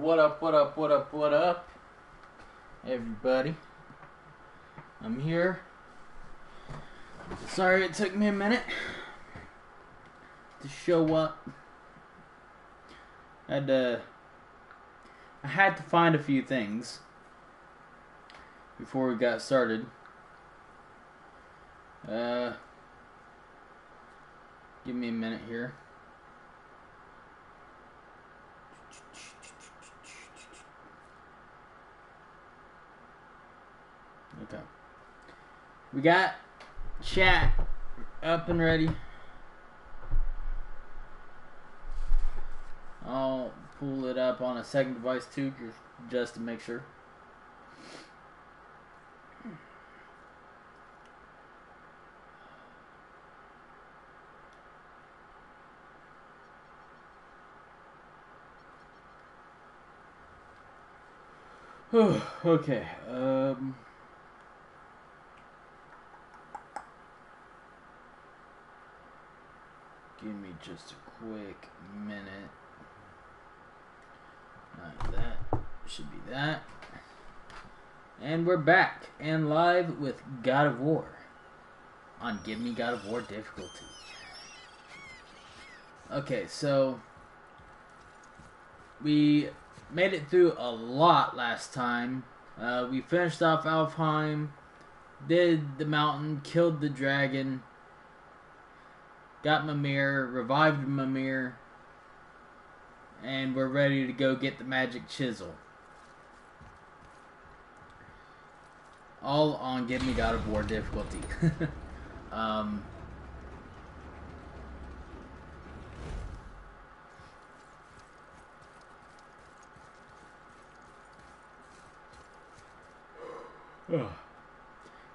What up, what up, what up, what up, everybody? I'm here. Sorry it took me a minute to show up. I had to find a few things before we got started. Give me a minute here. Okay. We got chat up and ready. I'll pull it up on a second device too, just to make sure. Okay. Give me just a quick minute. That should be that. And we're back and live with God of War on Give Me God of War difficulty. Okay, so we made it through a lot last time. We finished off Alfheim, did the mountain, killed the dragon, got Mimir, revived Mimir, and we're ready to go get the magic chisel. All on Give Me God of War difficulty.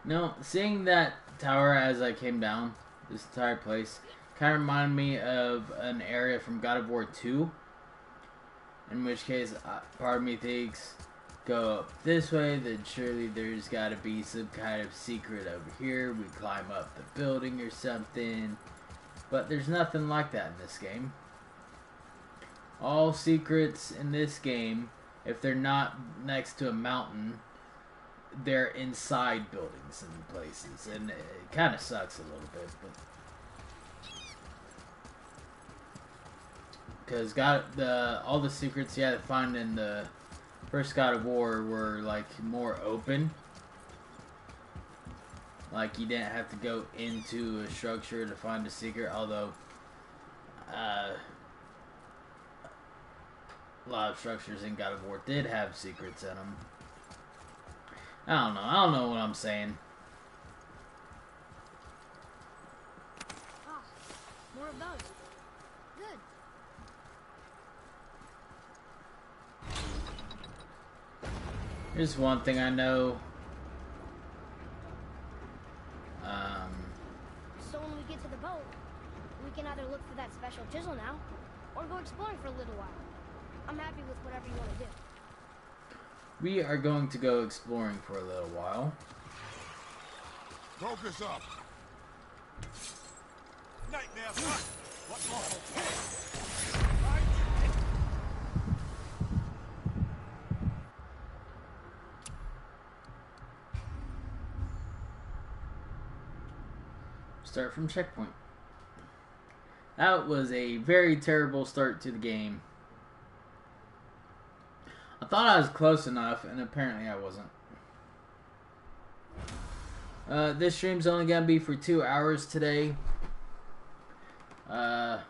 Now, seeing that tower as I came down, this entire place, kind of reminded me of an area from God of War 2. In which case, part of me thinks, go up this way, then surely there's got to be some kind of secret over here. We climb up the building or something. But there's nothing like that in this game. All secrets in this game, if they're not next to a mountain, they're inside buildings and places. And it kind of sucks a little bit, but because all the secrets you had to find in the first God of War were like more open. Like you didn't have to go into a structure to find a secret, although a lot of structures in God of War did have secrets in them. I don't know what I'm saying. Ah, more of those. Good. Here's one thing I know. So when we get to the boat, we can either look for that special chisel now, or go exploring for a little while. I'm happy with whatever you want to do. We are going to go exploring for a little while. Focus up. Nightmare. What awful Start from checkpoint. That was a very terrible start to the game. I thought I was close enough, and apparently I wasn't. This stream's only going to be for 2 hours today. I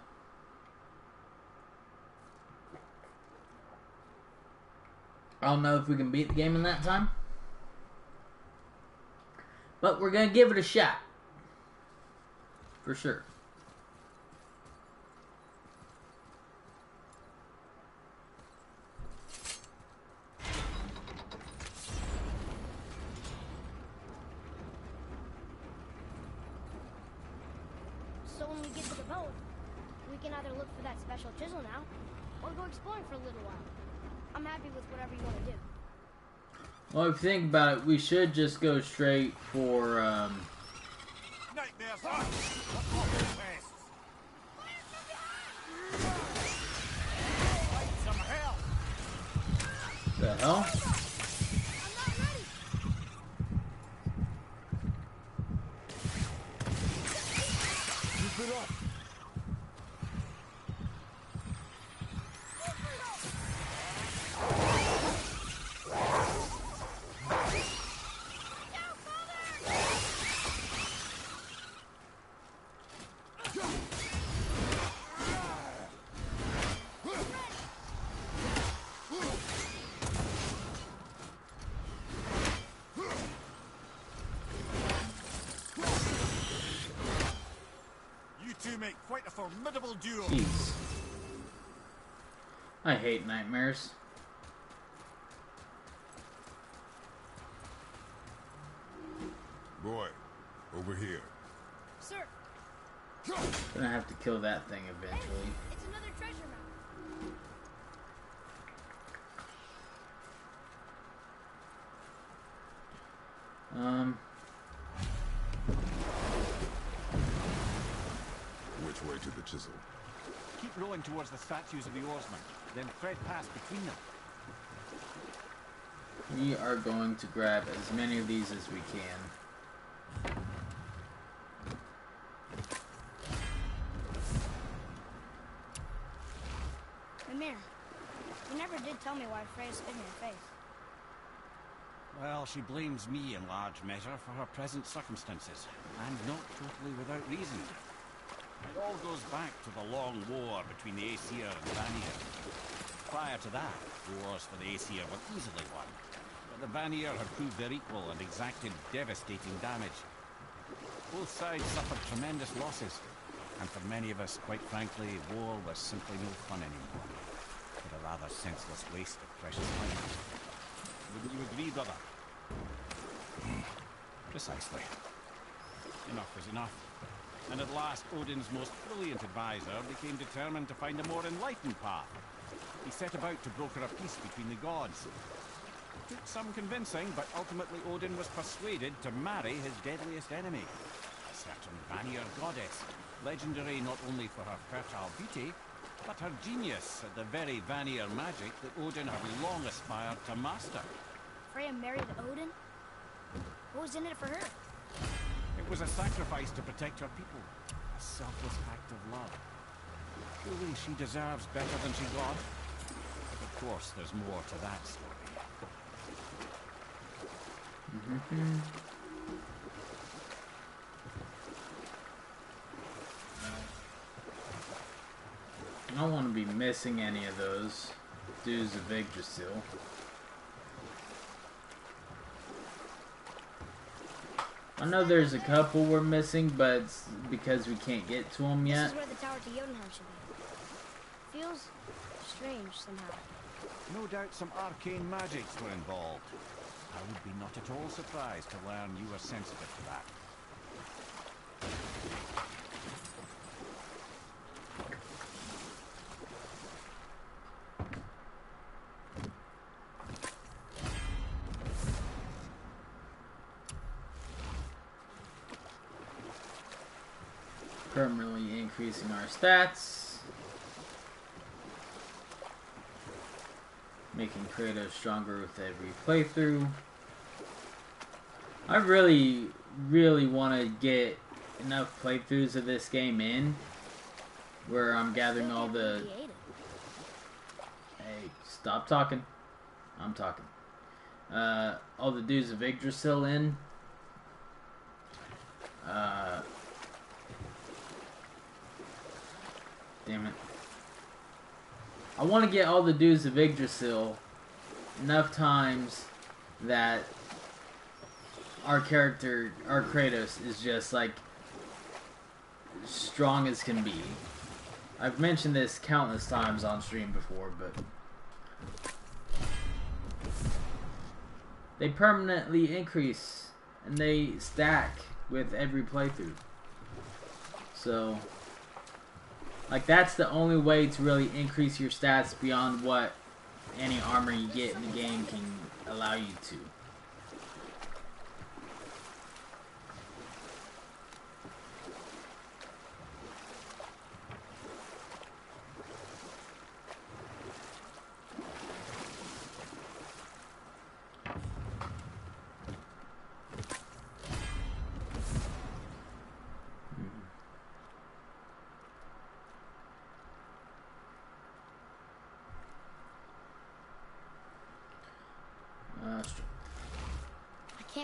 don't know if we can beat the game in that time. But we're going to give it a shot. For sure. So when we get to the boat, we can either look for that special chisel now, or go exploring for a little while. I'm happy with whatever you want to do. Well, if you think about it, we should just go straight for, nightmares. What awful pests. Some hell. hell? I'm not ready. Keep it up. You two make quite a formidable duo. Jeez. I hate nightmares. Boy, over here. Sir, Gonna have to kill that thing eventually. it's another treasure map. Which way to the chisel? Keep rolling towards the statues of the oarsmen, then thread past between them. We are going to grab as many of these as we can. Mimir, you never did tell me why Freya spit in your face. Well, she blames me in large measure for her present circumstances, and not totally without reason. It all goes back to the long war between the Aesir and Vanir. Prior to that, wars for the Aesir were easily won, but the Vanir had proved their equal and exacted devastating damage. Both sides suffered tremendous losses, and for many of us, quite frankly, war was simply no fun anymore, but a rather senseless waste of precious life. Wouldn't you agree, brother? Precisely. Enough was enough. And at last, Odin's most brilliant advisor became determined to find a more enlightened path. He set about to broker a peace between the gods. It took some convincing, but ultimately Odin was persuaded to marry his deadliest enemy, a certain Vanir goddess, legendary not only for her fertile beauty, but her genius at the very Vanir magic that Odin had long aspired to master. Freya married Odin? What was in it for her? It was a sacrifice to protect her people, a selfless act of love. Surely she deserves better than she got. But of course, there's more to that story. I don't want to be missing any of those dudes of Yggdrasil. I know there's a couple we're missing, but it's because we can't get to them This yet. is where the tower to Jotunheim should be. Feels strange somehow. No doubt some arcane magics were involved. I would be not at all surprised to learn you were sensitive to that. Permanently increasing our stats. Making Kratos stronger with every playthrough. I really want to get enough playthroughs of this game in where I'm gathering all the... Hey, stop talking. I'm talking. All the dudes of Yggdrasil in. Damn it. I want to get all the dudes of Yggdrasil enough times that our character, our Kratos, is just like strong as can be. I've mentioned this countless times on stream before, but they permanently increase and they stack with every playthrough. So, like, that's the only way to really increase your stats beyond what any armor you get in the game can allow you to.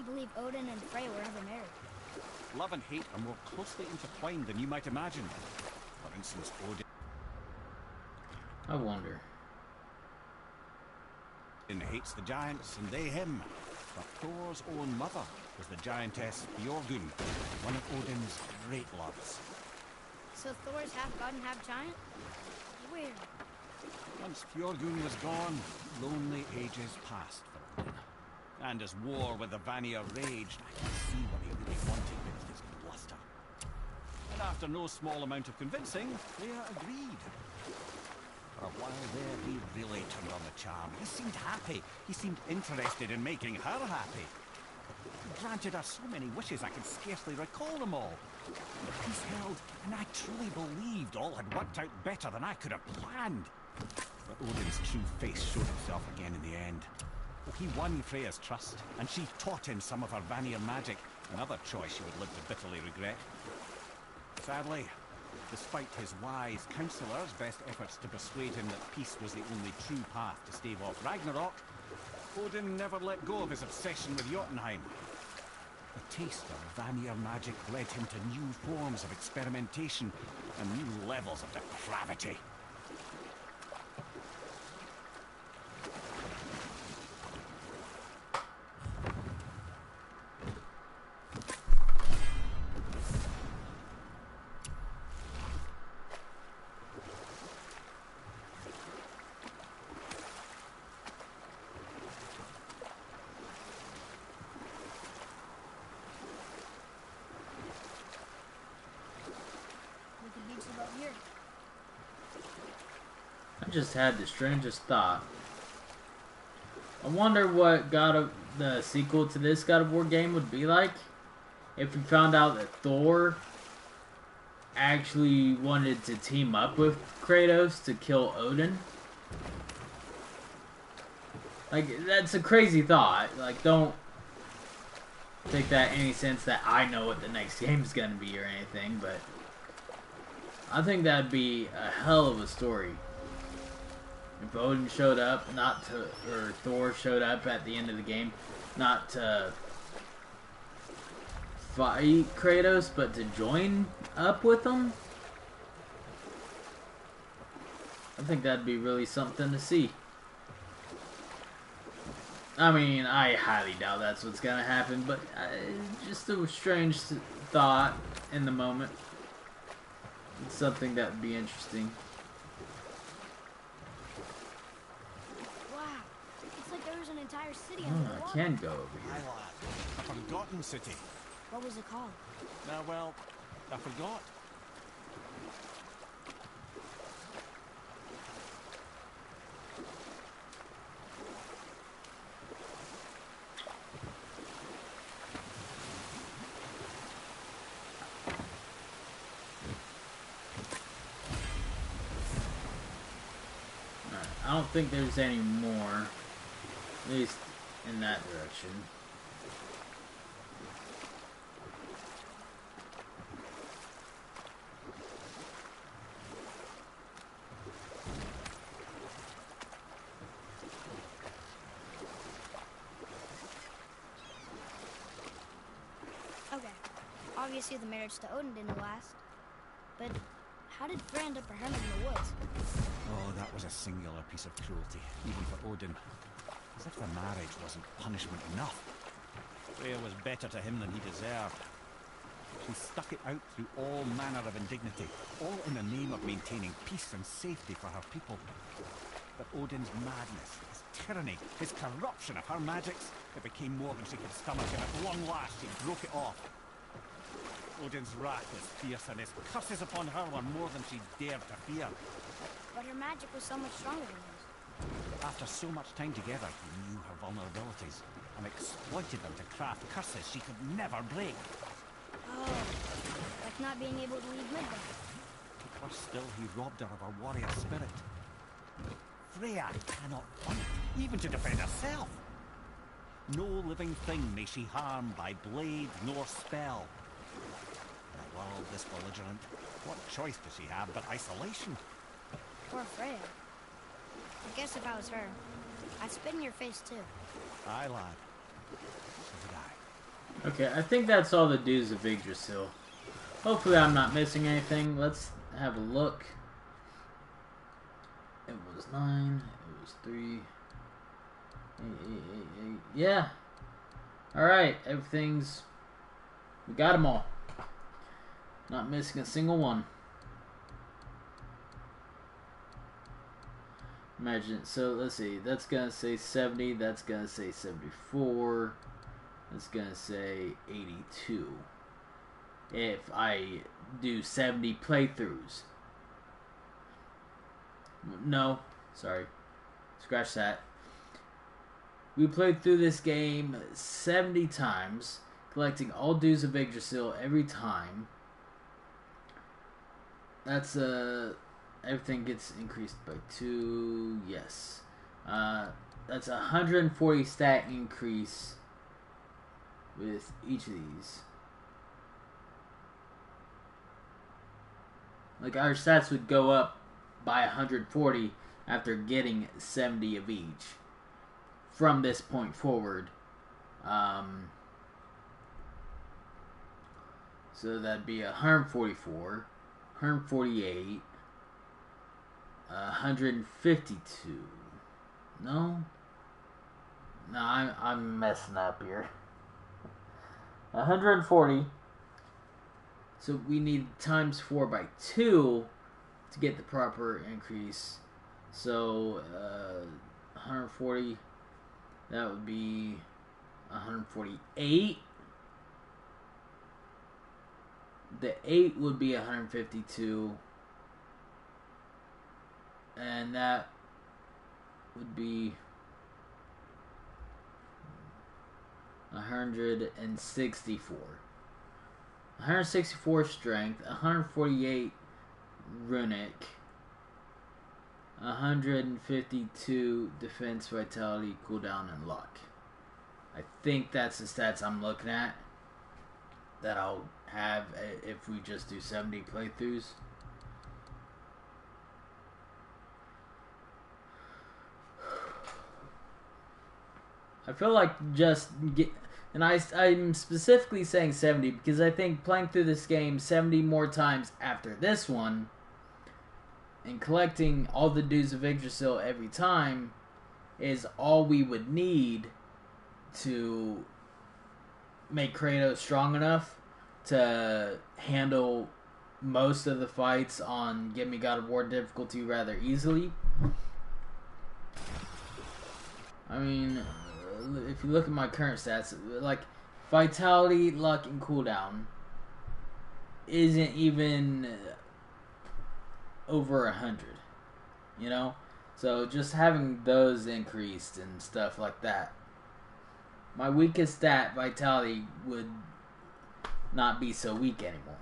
can't believe Odin and Freya were ever married. Love and hate are more closely intertwined than you might imagine. For instance, Odin I wonder. hates the giants and they him. But Thor's own mother was the giantess Bjorgun, one of Odin's great loves. So Thor's half god and half giant? Weird. Once Fjorgun was gone, lonely ages passed for Odin. And as war with the Vanir raged, I could see what he really wanted with his bluster. And after no small amount of convincing, Freya agreed. For a while there, he really turned on the charm. He seemed happy. He seemed interested in making her happy. He granted her so many wishes I can scarcely recall them all. The peace held, and I truly believed all had worked out better than I could have planned. But Odin's true face showed itself again in the end. He won Freya's trust, and she taught him some of her Vanir magic, another choice she would live to bitterly regret. Sadly, despite his wise counsellors' best efforts to persuade him that peace was the only true path to stave off Ragnarok, Odin never let go of his obsession with Jotunheim. The taste of Vanir magic led him to new forms of experimentation and new levels of depravity. I just had the strangest thought. I wonder what the sequel to this God of War game would be like if we found out that Thor actually wanted to team up with Kratos to kill Odin. Like, that's a crazy thought. Like, don't take that any sense that I know what the next game's gonna be or anything, but I think that'd be a hell of a story. If Odin showed up, or Thor showed up at the end of the game, not to fight Kratos, but to join up with him. I think that'd be really something to see. I mean, I highly doubt that's what's gonna happen, but just a strange thought in the moment. It's something that would be interesting. An entire city Oh, under the I water. can go over here. Aye, lad. A forgotten city. What was it called? Well, I forgot. Alright, I don't think there's any more. At least in that direction. Okay. Obviously the marriage to Odin didn't last. But how did Freya end up a hermit in the woods? Oh, that was a singular piece of cruelty, even for Odin. As if the marriage wasn't punishment enough. Freya was better to him than he deserved. She stuck it out through all manner of indignity, all in the name of maintaining peace and safety for her people. But Odin's madness, his tyranny, his corruption of her magics, it became more than she could stomach, and at long last she broke it off. Odin's wrath was fierce, and his curses upon her were more than she dared to fear. But her magic was so much stronger than his. After so much time together, he knew her vulnerabilities and exploited them to craft curses she could never break. Oh, like not being able to leave Midgard. Worse still, he robbed her of her warrior spirit. Freya cannot fight, even to defend herself. No living thing may she harm by blade nor spell. In a world this belligerent, what choice does she have but isolation? Poor Freya. I guess if I was her, I'd spit in your face too. Aye, lad. So would I. Okay, I think that's all the dues of Yggdrasil. Hopefully I'm not missing anything. Let's have a look. It was 9. It was 3. 8. Yeah. Alright, everything's... We got them all. Not missing a single one. Imagine, so let's see, that's gonna say 70, that's gonna say 74, that's gonna say 82. If I do 70 playthroughs. No, sorry, scratch that. We played through this game 70 times, collecting all dues of Yggdrasil every time. That's everything gets increased by 2. Yes, that's 140 stat increase with each of these. Like our stats would go up by 140 after getting 70 of each from this point forward. So that'd be 144, 148, 152. No, I'm messing up here. 140. So we need times 4 by 2 to get the proper increase. So 140. That would be 148. The 8 would be 152. And that would be 164. 164 strength, 148 runic, 152 defense, vitality, cooldown, and luck. I think that's the stats I'm looking at that I'll have if we just do 70 playthroughs. I feel like just get... And I'm specifically saying 70 because I think playing through this game 70 more times after this one and collecting all the dues of Yggdrasil every time is all we would need to make Kratos strong enough to handle most of the fights on Give Me God of War difficulty rather easily. I mean... If you look at my current stats, like vitality, luck, and cooldown isn't even over 100, you know? So just having those increased and stuff like that. My weakest stat, vitality, would not be so weak anymore.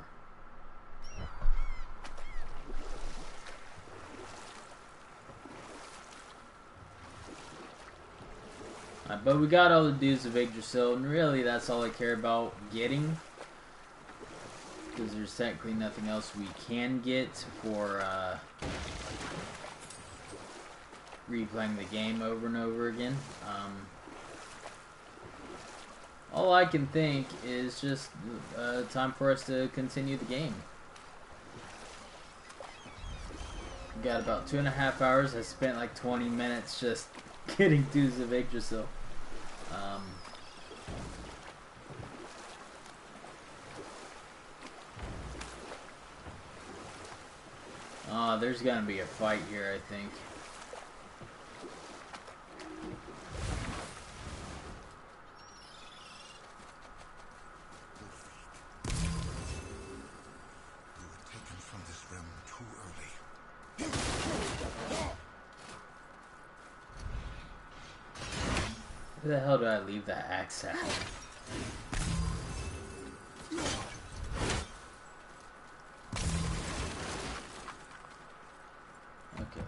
But we got all the dues of Yggdrasil, and really that's all I care about getting. Because there's technically nothing else we can get for replaying the game over and over again. All I can think is just time for us to continue the game. We got about 2.5 hours. I spent like 20 minutes just getting dues of Yggdrasil. There's gonna be a fight here, I think. You were taken from this realm too early. Where the hell did I leave that axe at? Okay.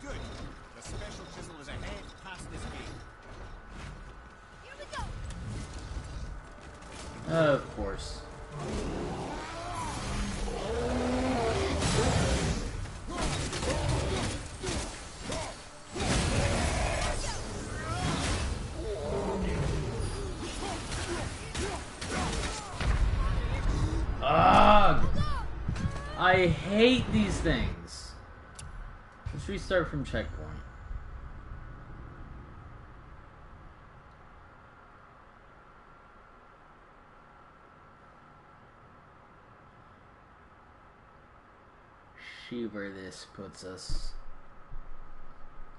Good. The special chisel is ahead past this gate. Here we go! Of course. I hate these things. Let's restart from checkpoint. See where this puts us.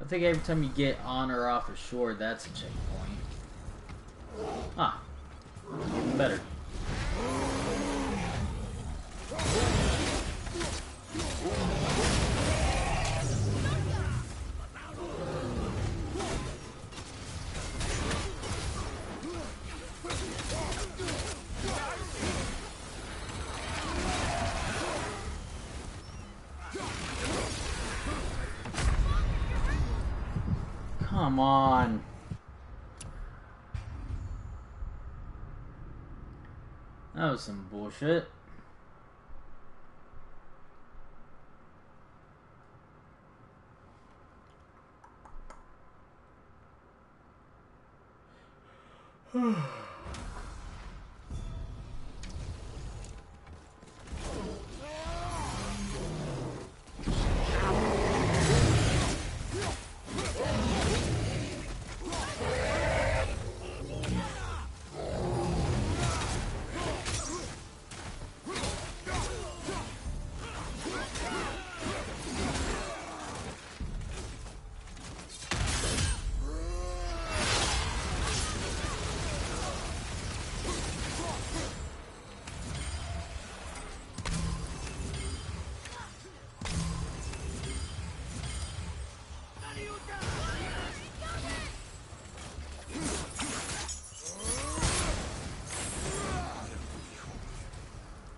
I think every time you get on or off a shore, that's a checkpoint. Ah, even better. Come on. That was some bullshit.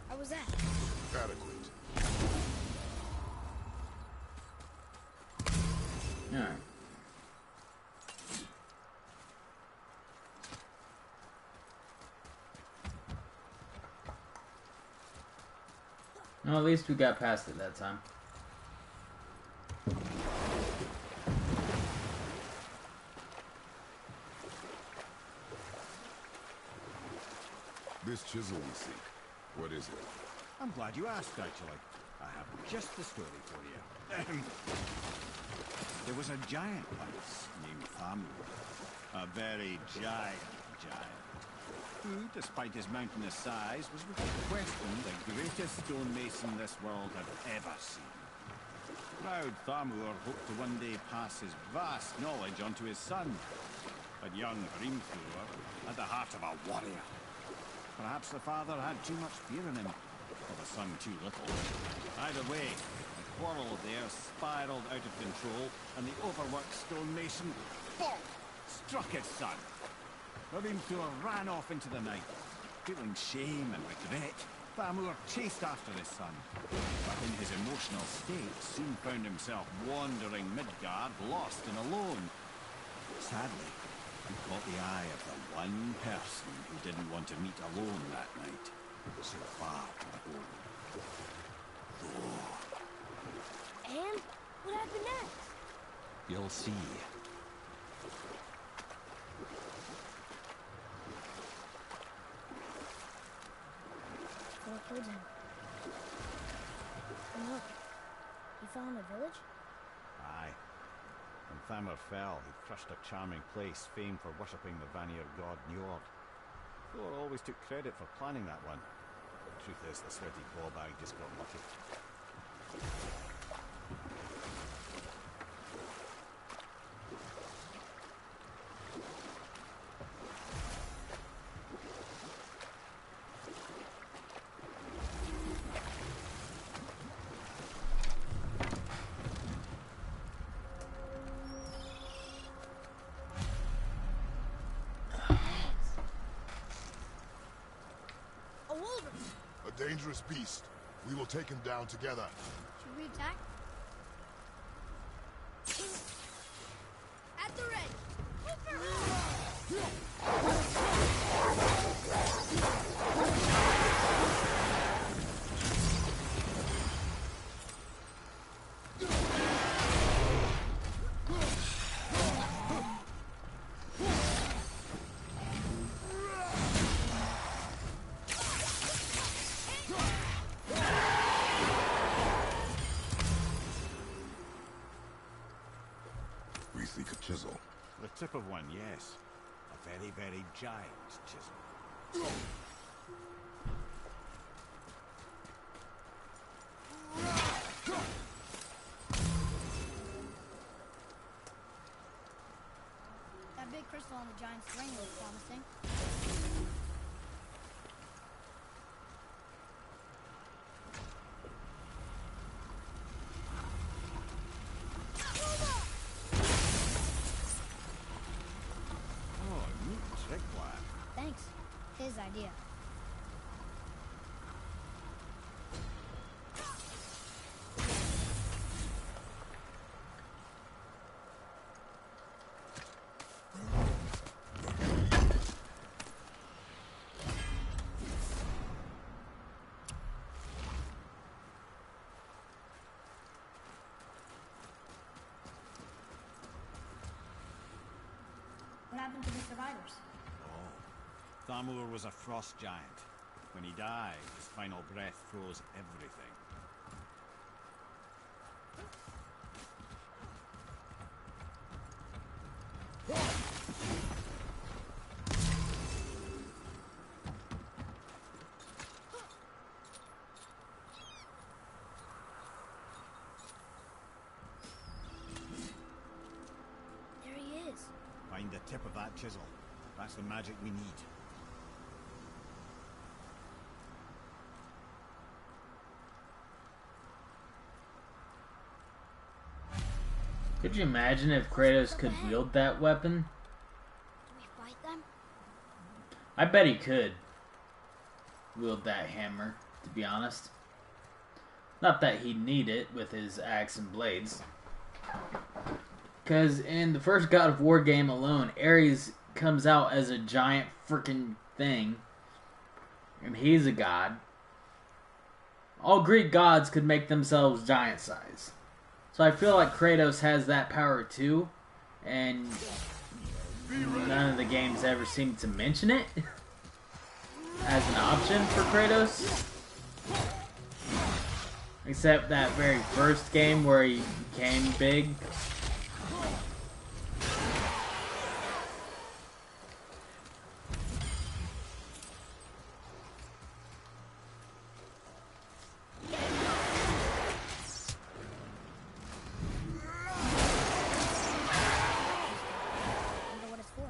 How was that? Adequate. Alright. No, at least we got past it that time. This chisel we seek. What is it? I'm glad you asked, actually. I have just the story for you. There was a giant once named Thamur. A very giant, who, despite his mountainous size, was without question the greatest stonemason this world had ever seen. Proud Thamur hoped to one day pass his vast knowledge on to his son. But young Hrimthur had the heart of a warrior. Perhaps the father had too much fear in him, or the son too little. Either way, the quarrel there spiraled out of control, and the overworked stonemason, bonk, struck his son. Hrimthur ran off into the night. Feeling shame and regret, Thamur chased after his son, but in his emotional state soon found himself wandering Midgard, lost and alone. Sadly, he caught the eye of the one person who didn't want to meet alone that night, so far from home. Thor. And what happened next? You'll see. Thor killed him. And look, he fell in a village? Aye. When Thamur fell, he crushed a charming place famed for worshipping the Vanir god Njord. Thor always took credit for planning that one. The truth is, the sweaty clawbag just got lucky. A dangerous beast. We will take him down together. Should we attack? At the ready. seek a chisel. The tip of one, yes. A very, very giant chisel. That big crystal on the giant's ring looks promising. Oh, neat trick, lad. Thanks. His idea. What happened to the survivors? Oh, Thamur was a frost giant. When he died, his final breath froze everything. There he is. Find the tip of that chisel. That's the magic we need. Could you imagine if Kratos could wield that weapon? Do we fight them? I bet he could wield that hammer, to be honest. Not that he'd need it with his axe and blades. Because in the first God of War game alone, Ares comes out as a giant freaking thing. And he's a god. All Greek gods could make themselves giant size. So I feel like Kratos has that power too. And none of the games ever seem to mention it as an option for Kratos. Except that very first game where he became big. Wonder what it's for.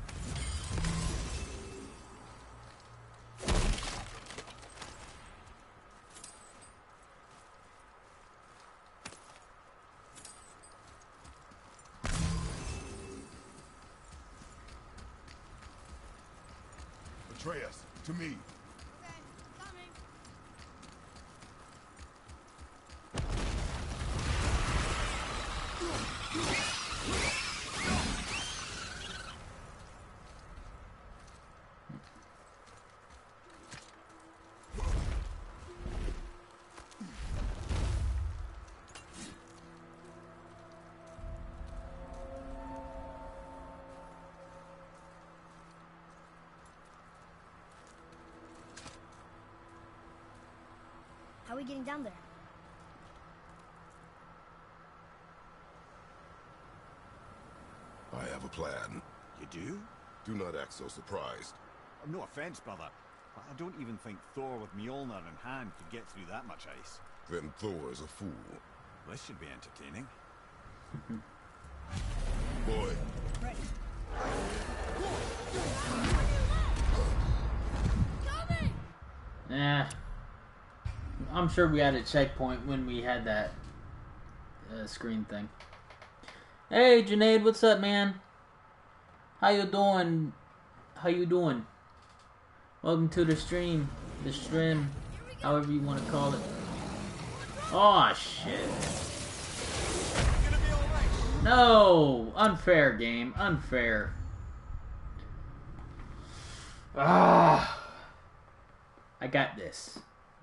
Atreus, to me. Okay, coming. How are we getting down there? I have a plan. You do? Do not act so surprised. No offense, brother, but I don't even think Thor with Mjolnir in hand could get through that much ice. Then Thor is a fool. This should be entertaining. Boy, Ready. Eh. I'm sure we had a checkpoint when we had that screen thing. Hey, Junaid, what's up, man? How you doing? How you doing? Welcome to the stream. The stream, however you want to call it. Oh, shit. No! Unfair, game. Unfair. Ah! I got this.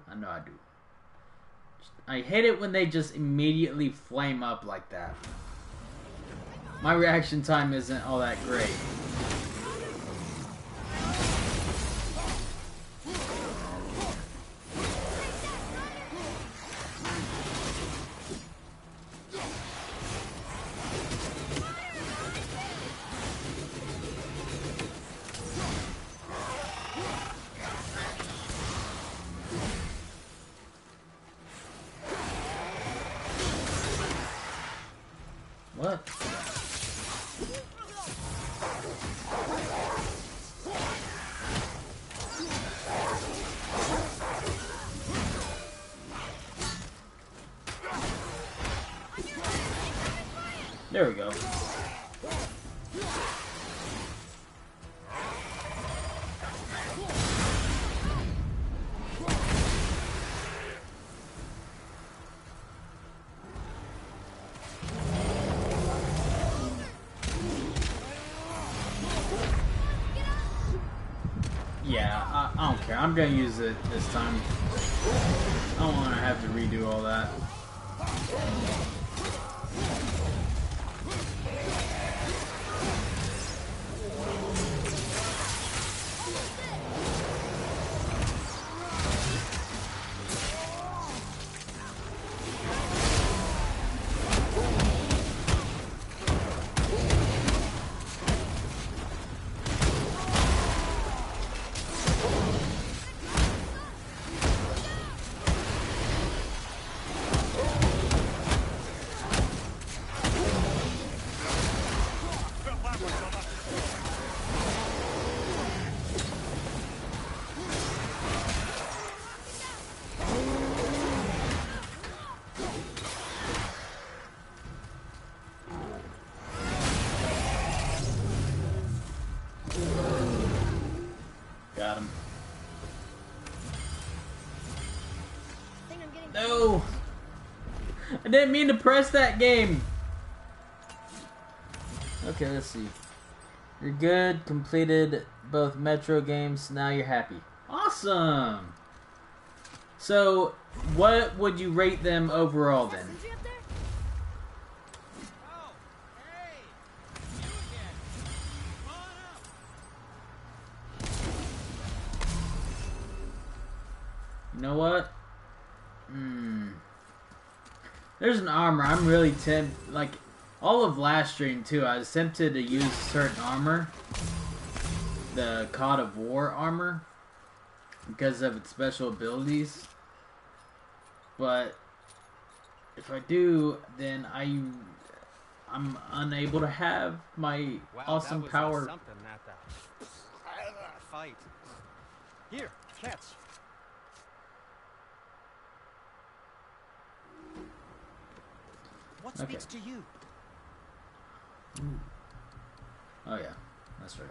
I know I do. I hate it when they just immediately flame up like that. My reaction time isn't all that great. What? There we go. Yeah, I don't care. I'm gonna use it this time. I don't want to have to redo all that. Got him. No! I didn't mean to press that game! Okay, let's see. You're good, completed both Metro games, now you're happy. Awesome! So, what would you rate them overall then? You know what? There's an armor. I'm really tempted. Like, all of last stream, too, I was tempted to use certain armor. The God of War armor. Because of its special abilities. But, if I do, then I'm unable to have my awesome power. Something that fight. Here, catch. What speaks to you? Oh yeah, that's right.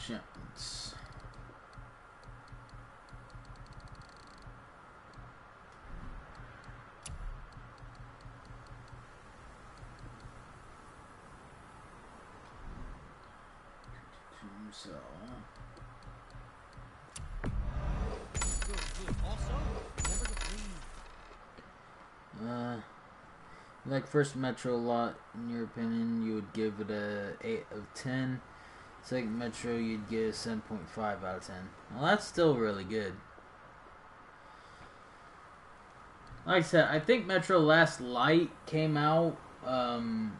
Chance. So. Like first Metro a lot, in your opinion, you would give it a 8 of 10. Second Metro, you'd give a 7.5 out of 10. Well, that's still really good. Like I said, I think Metro Last Light came out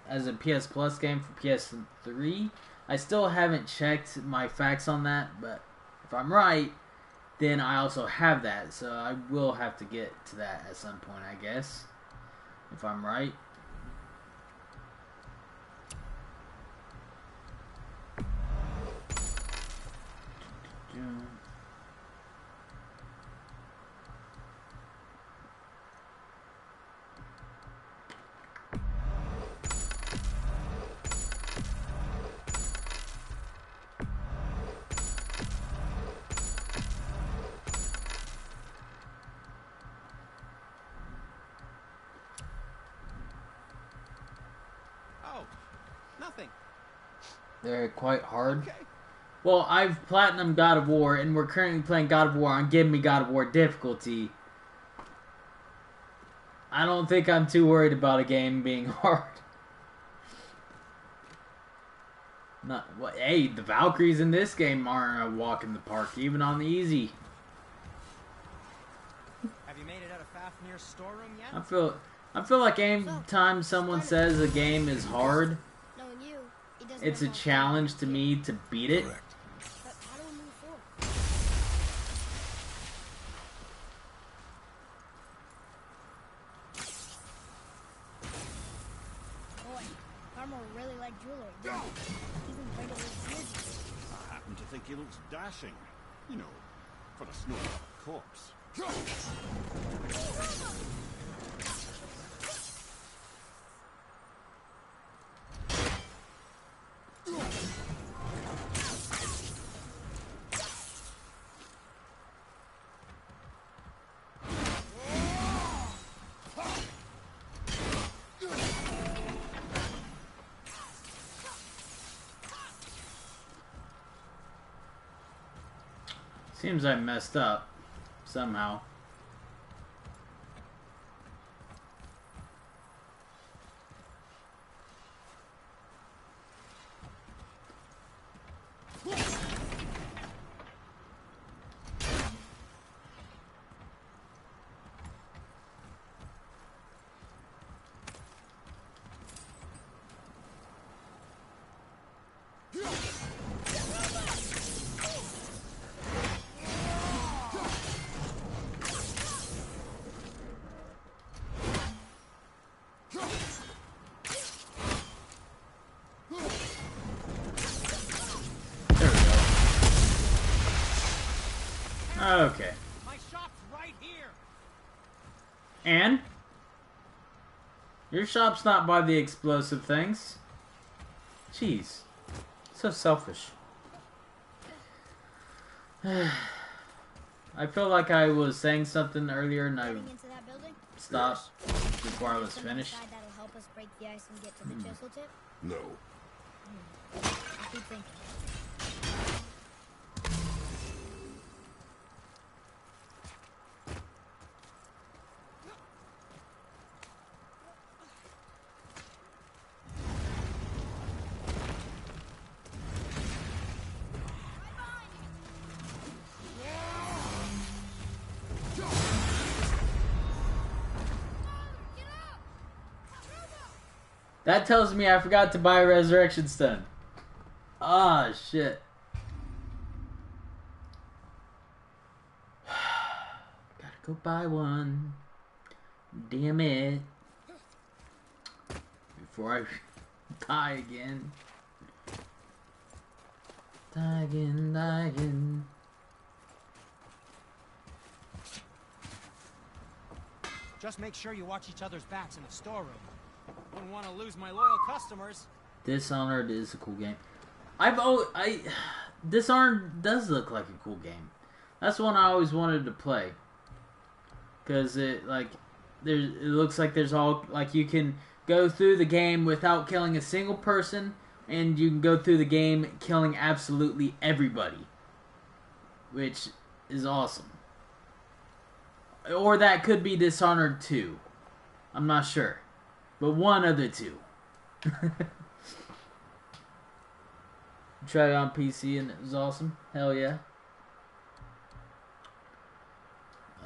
as a PS Plus game for PS3. I still haven't checked my facts on that, but if I'm right, then I also have that. So I will have to get to that at some point, I guess. If I'm right. Nothing. They're quite hard. Okay. Well, I've platinum God of War, and we're currently playing God of War on Give Me God of War difficulty. I don't think I'm too worried about a game being hard. Not what? Hey, the Valkyries in this game aren't a walk in the park, even on the easy. Have you made it out of Fafnir's storeroom yet? I feel like anytime someone says a game is hard, it's a challenge to me to beat it. killer. He's invited us here. I happen to think he looks dashing. You know, for a snow corpse. Seems I messed up somehow. Okay. My shop's right here. And? Your shop's not by the explosive things. Jeez. So selfish. I feel like I was saying something earlier and I Heading into that building? stopped before I was Something finished. inside that'll help us break the ice and get to the chisel tip? No. I'll keep thinking. That tells me I forgot to buy a resurrection stone. Ah, shit. Gotta go buy one. Damn it. Before I die again. Die again, die again. Just make sure you watch each other's backs in the storeroom. Wouldn't want to lose my loyal customers. Dishonored is a cool game. Dishonored does look like a cool game. That's one I always wanted to play. Cause it looks like there's all like you can go through the game without killing a single person, and you can go through the game killing absolutely everybody, which is awesome. Or that could be Dishonored 2. I'm not sure. But one of the two. Tried it on PC and it was awesome. Hell yeah.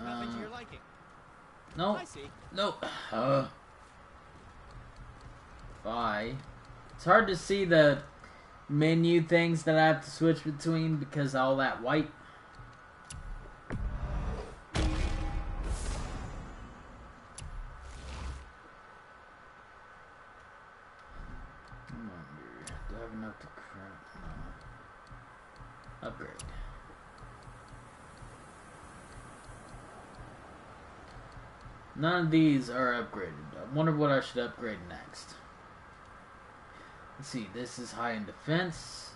Nothing to your liking. No. I see. No. Bye. It's hard to see the menu things that I have to switch between because of all that white. Do I have enough to craft? No. Upgrade. None of these are upgraded. I wonder what I should upgrade next. Let's see. This is high in defense.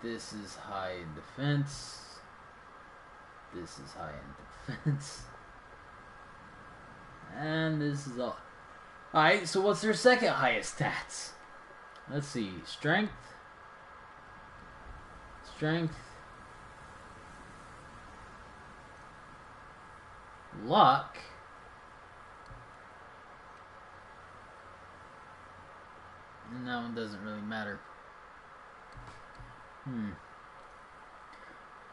This is high in defense. This is high in defense. And this is all. Alright, so what's their second highest stats? Let's see. Strength. Strength. Luck. And that one doesn't really matter.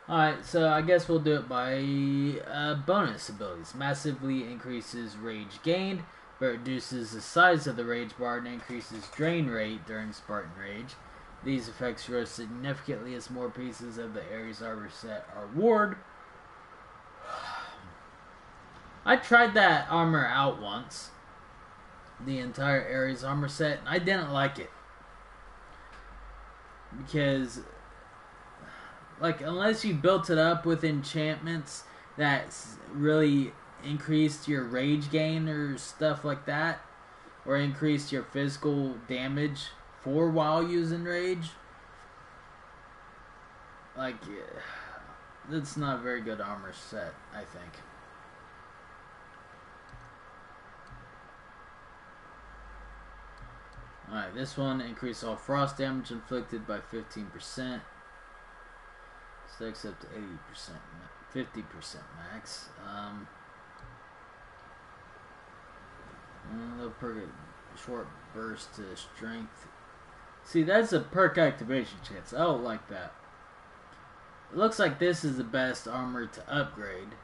Alright, so I guess we'll do it by bonus abilities. Massively increases rage gained, but reduces the size of the rage bar and increases drain rate during Spartan Rage. These effects grow significantly as more pieces of the Ares armor set are worn. I tried that armor out once. The entire Ares armor set, and I didn't like it. because, like, unless you built it up with enchantments that really increased your rage gain or stuff like that, or increased your physical damage for while using rage, like, that's not a very good armor set, I think. Alright, this one increased all frost damage inflicted by 15%. Stacks up to 80%, 50% max. They'll perk a short burst to strength. See, that's a perk activation chance. I don't like that. It looks like this is the best armor to upgrade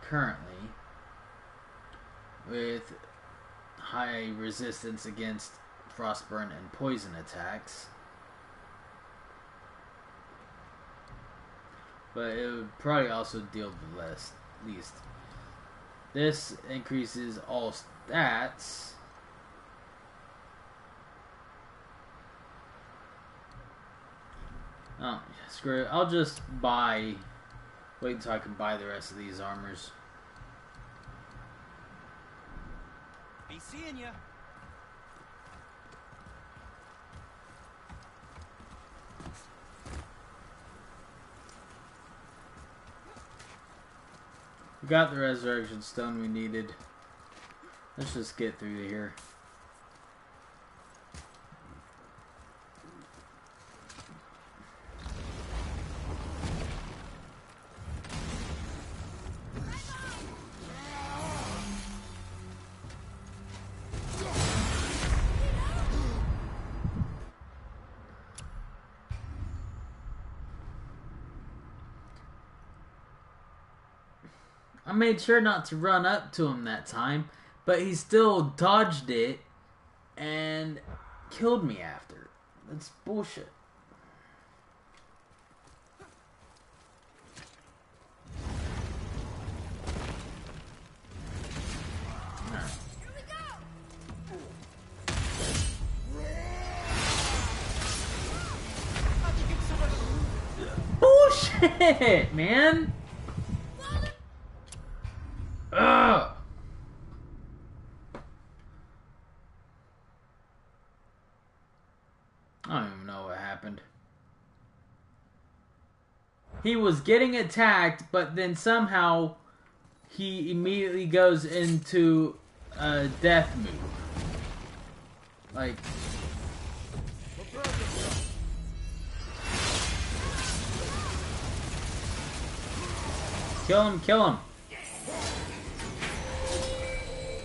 currently, with high resistance against frostburn and poison attacks. But it would probably also deal the least. This increases all stats. Oh, screw it. I'll just wait until I can buy the rest of these armors. Be seeing ya. We got the resurrection stone we needed. Let's just get through here. I made sure not to run up to him that time, but he still dodged it and killed me after. That's bullshit. Bullshit, man. Ugh. I don't even know what happened. He was getting attacked, but then somehow he immediately goes into a death move. Like, kill him, kill him.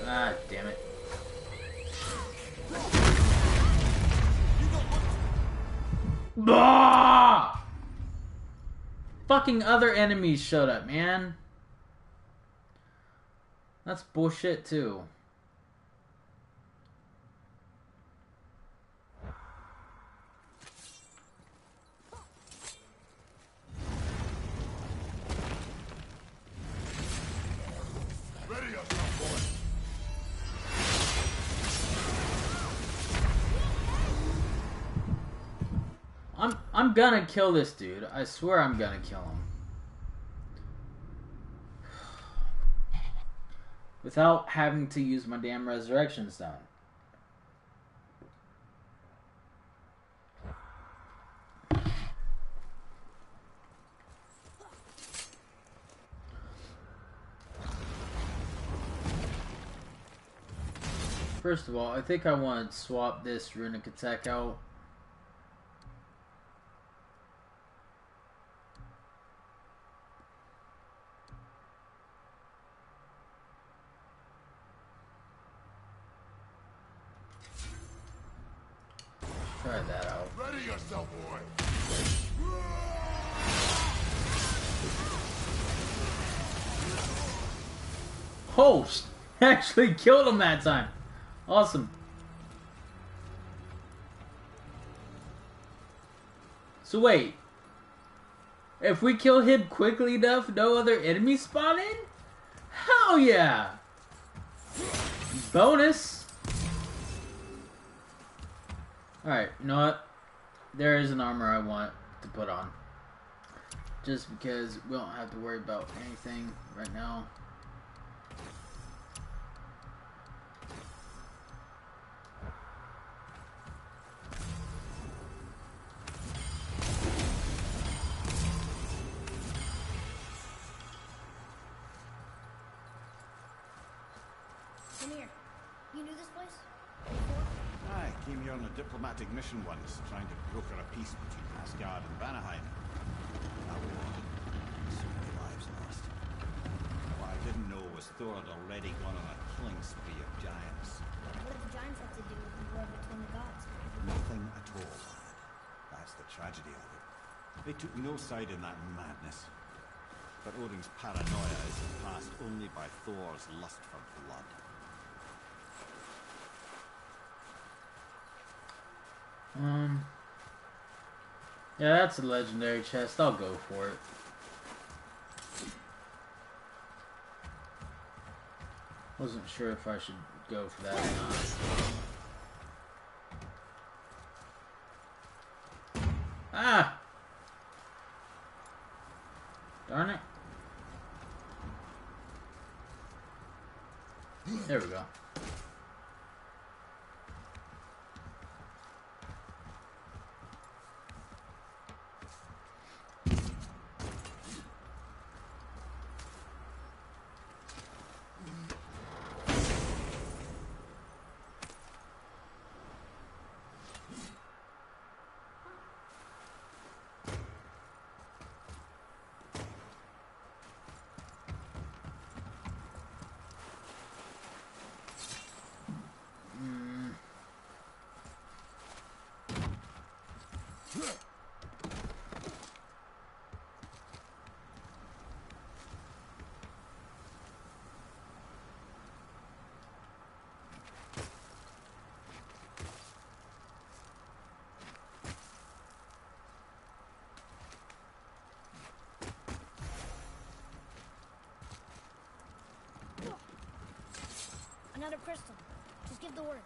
Ah, damn it. Bah! Fucking other enemies showed up, man. That's bullshit, too. Ready yourself, boy. I'm gonna kill this dude. I swear I'm gonna kill him. Without having to use my damn resurrection stone. First of all, I think I want to swap this runic attack out. Try that out. Ready yourself, boy. Oh, actually killed him that time. Awesome. So wait. If we kill him quickly enough, no other enemies spawn in? Hell yeah! Bonus! Alright, you know what? there is an armor I want to put on. Just because we don't have to worry about anything right now. Come here. You knew this place? I came here on a diplomatic mission once, trying to broker a peace between Asgard and Vanaheim. That war. So many lives lost. What I didn't know was Thor had already gone on a killing spree of giants. What did the giants have to do with the war between the gods? Nothing at all, lad. That's the tragedy of it. They took no side in that madness. But Odin's paranoia is surpassed only by Thor's lust for blood. Yeah, that's a legendary chest. I'll go for it. Wasn't sure if I should go for that or not. Ah! Darn it. There we go. Another crystal. Just give the word.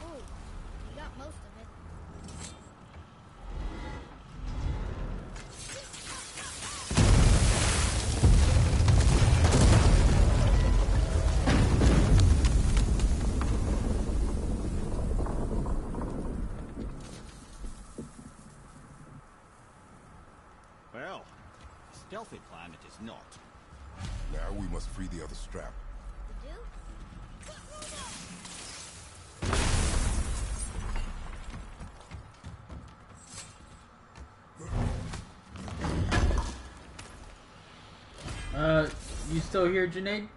Ooh, you got most of it. Well, a stealthy plan it is not. Now we must free the other strap. The do? You still here, Junaid?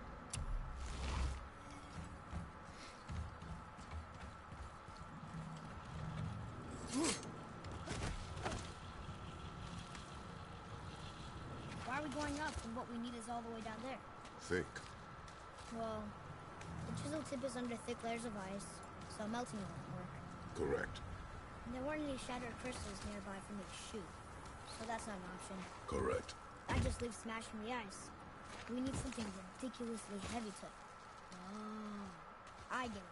Why are we going up when what we need is all the way down there? Think. Well, the chisel tip is under thick layers of ice, so melting won't work. Correct. And there weren't any shattered crystals nearby for me to shoot, so that's not an option. Correct. I just leave smashing the ice. We need something ridiculously heavy to... Oh, I get it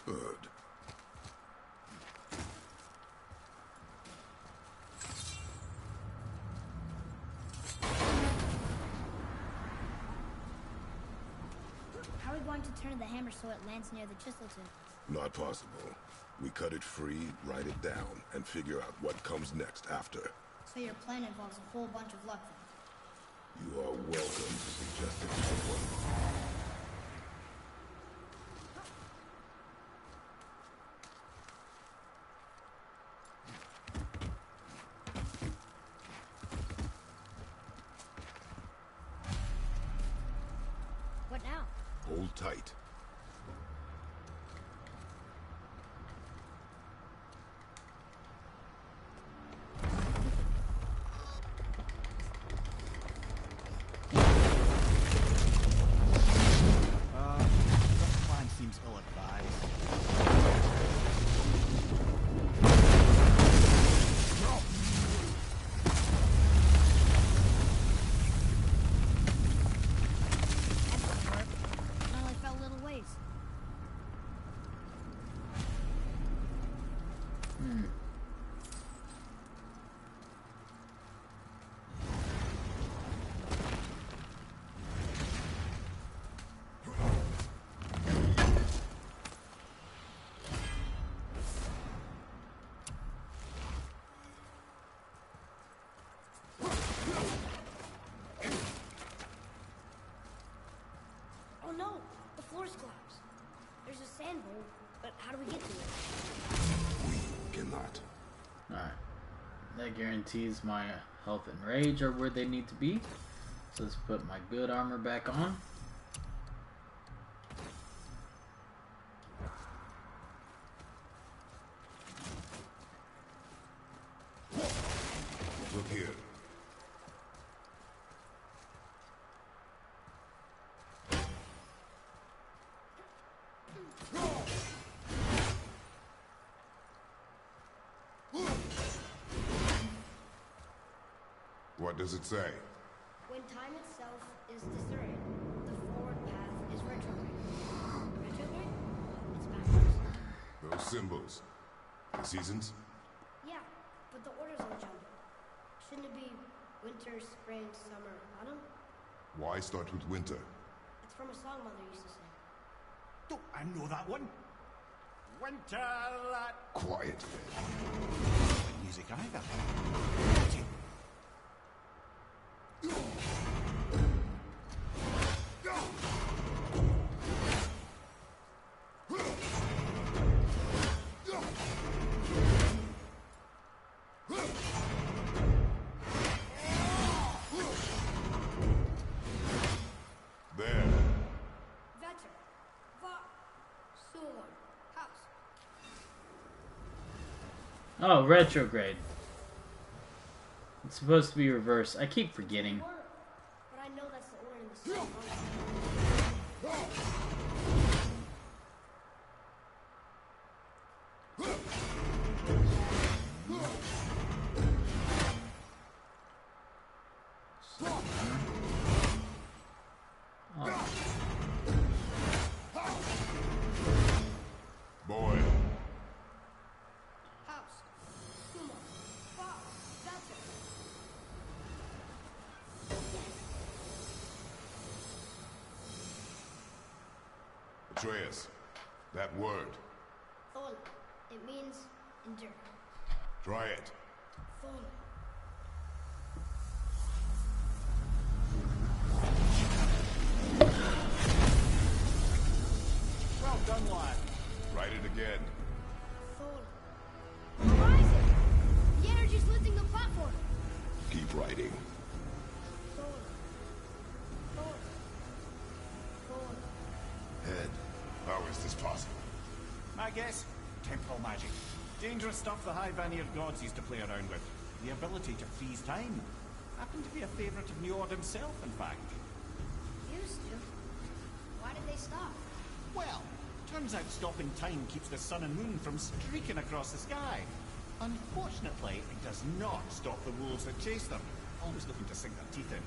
now. Good. How are we going to turn the hammer so it lands near the chisel tip? Not possible. We cut it free, write it down, and figure out what comes next after. So your plan involves a whole bunch of luck then? You are welcome to suggest it to someone. What now? Hold tight. floor's collapsed. There's a sand bowl, but how do we get to it? We cannot. Alright. That guarantees my health and rage are where they need to be. So let's put my good armor back on. Look here. What does it say? When time itself is discerned, the forward path is retrograde. Retrograde? It's backwards. Those symbols. The seasons? Yeah, but the order's all jumbled. Shouldn't it be winter, spring, summer, autumn? Why start with winter? It's from a song Mother used to sing. Don't I know that one? Winter. Quiet. Music either. There. Vetter. Va. Sulon. House. Oh, retrograde. It's supposed to be reversed. I keep forgetting. But I know that's the order in the song. Boy. House. Sumo. Va. Vetter. Atreus. That word. Thol. It means endure. Try it. Thol. Well done, lad. Write it again. Thol. Horizon! The energy's lifting the platform. Keep writing. Thol. Thol. Thol. Head. How is this possible? My guess? Temporal magic. Dangerous stuff the High Vanir gods used to play around with. The ability to freeze time. Happened to be a favourite of Njord himself, in fact. Used to. Why did they stop? Well, turns out stopping time keeps the sun and moon from streaking across the sky. Unfortunately, it does not stop the wolves that chase them, always looking to sink their teeth in.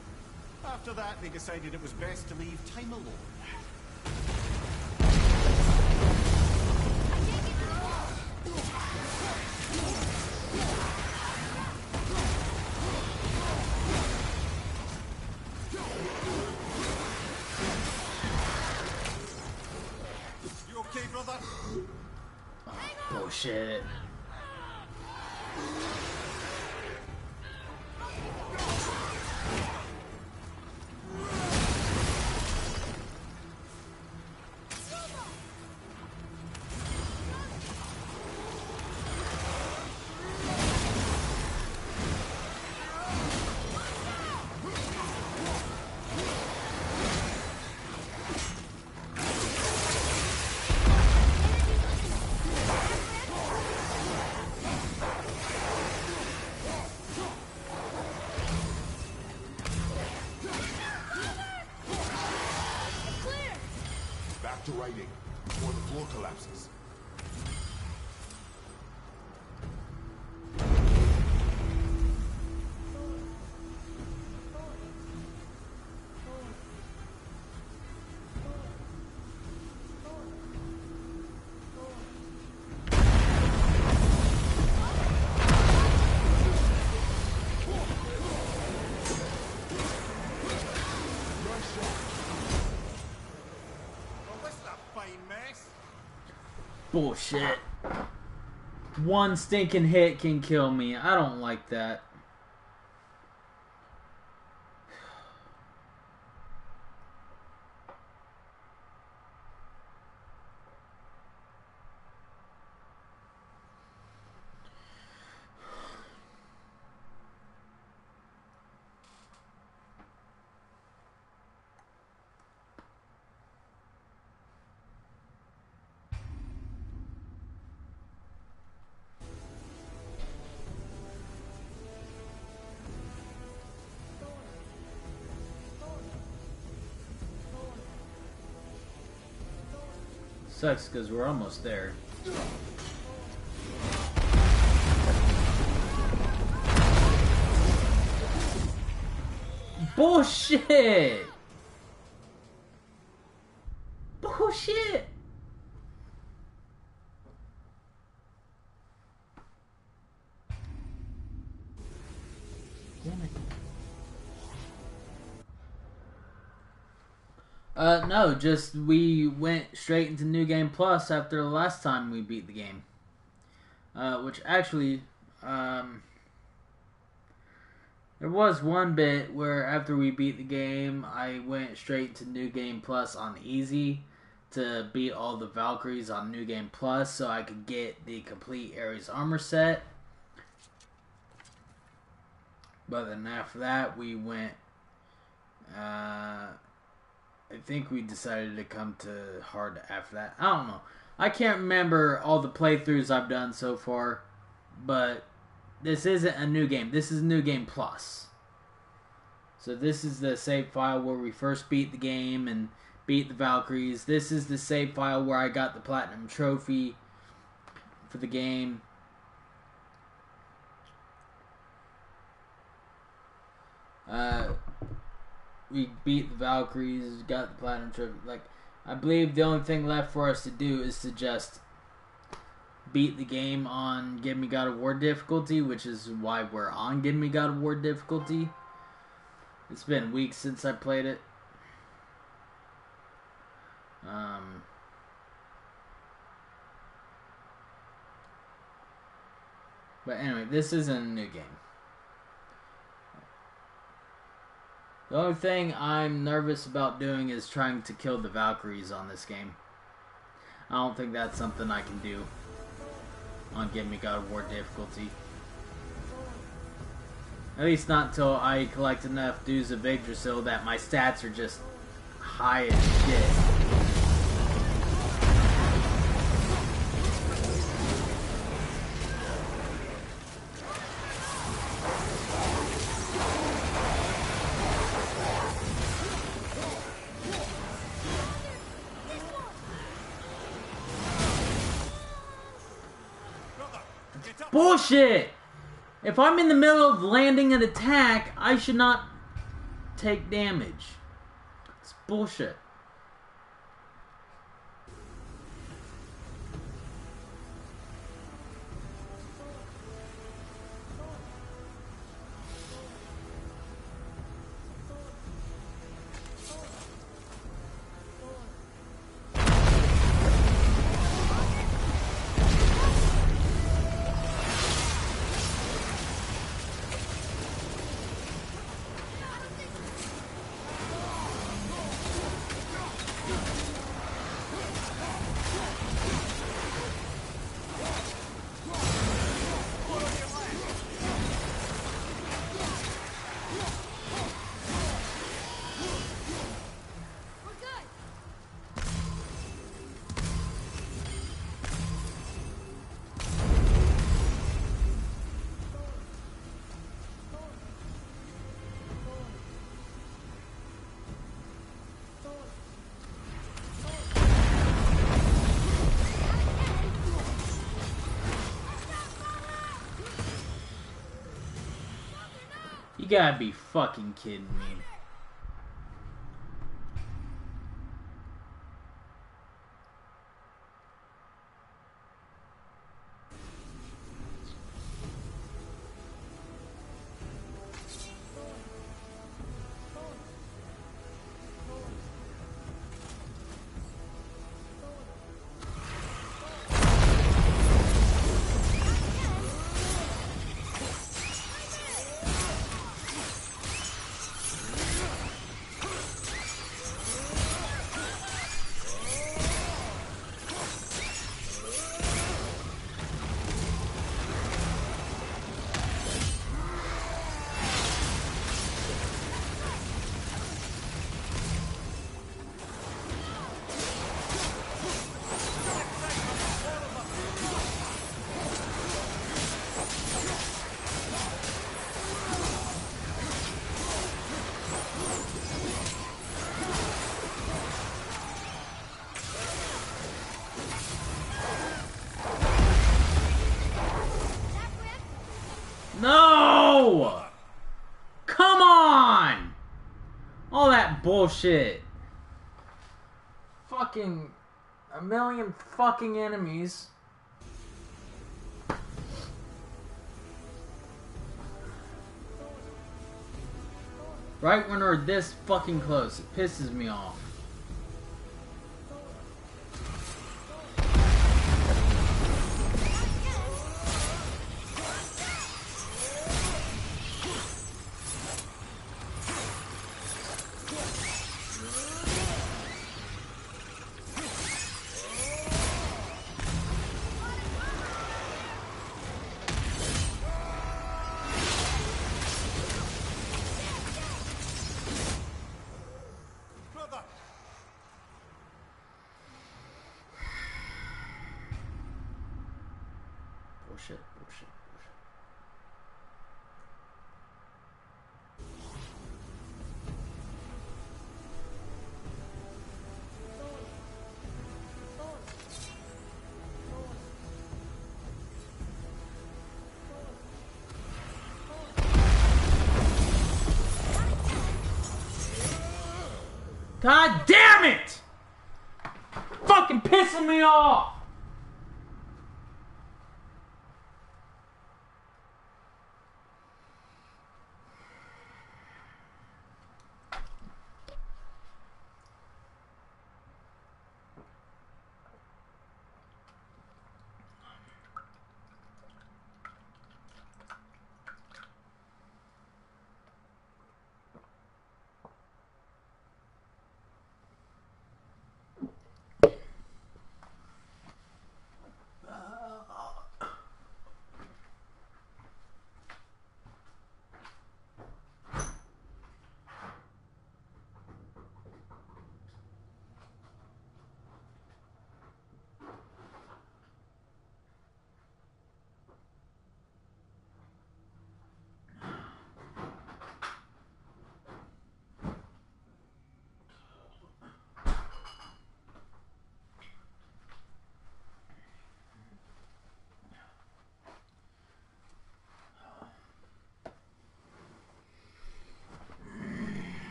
After that, they decided it was best to leave time alone. I can't get to the wall! You okay, brother? Bullshit. Back to writing before the floor collapses. Well, this is a fine mess. Bullshit. One stinking hit can kill me. I don't like that. Sucks because we're almost there. Bullshit! Bullshit! Damn it. No, just we went straight into New Game Plus after the last time we beat the game. Which actually, there was one bit where after we beat the game, I went straight to New Game Plus on easy to beat all the Valkyries on New Game Plus so I could get the complete Ares armor set. But then after that, we went, I think we decided to come to hard after that. I don't know. I can't remember all the playthroughs I've done so far, but this isn't a new game. This is New Game Plus. So this is the save file where we first beat the game and beat the Valkyries. This is the save file where I got the Platinum Trophy for the game. We beat the Valkyries, got the Platinum Trophy. Like, I believe the only thing left for us to do is to just beat the game on Give Me God of War difficulty, which is why we're on Give Me God of War difficulty. It's been weeks since I played it. But anyway, this isn't a new game. The only thing I'm nervous about doing is trying to kill the Valkyries on this game. I don't think that's something I can do on Give Me God of War difficulty. At least not until I collect enough dues of Yggdrasil that my stats are just high as shit. Bullshit! If I'm in the middle of landing an attack, I should not take damage. It's bullshit. You gotta be fucking kidding me. No! Come on! All that bullshit. Fucking a million fucking enemies. Right when we're this fucking close, it pisses me off. Brother! Bullshit, bullshit, bullshit. God damn it! Fucking pissing me off!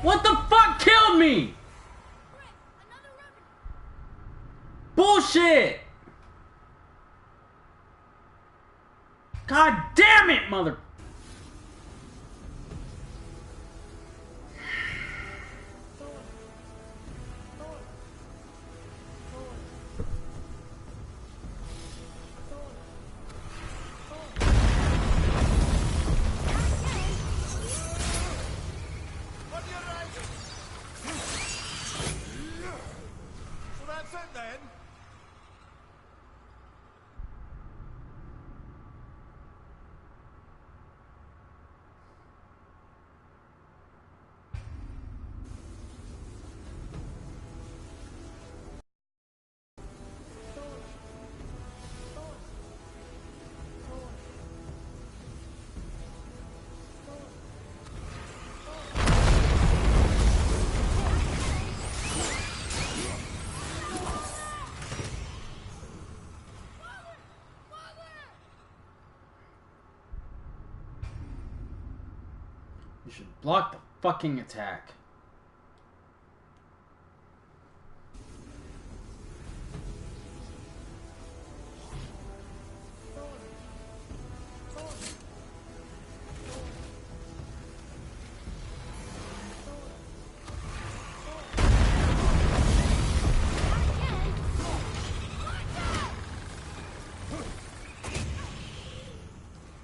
What the fuck killed me? Bullshit! God damn it, mother... On your right. So that's it then. You should block the fucking attack.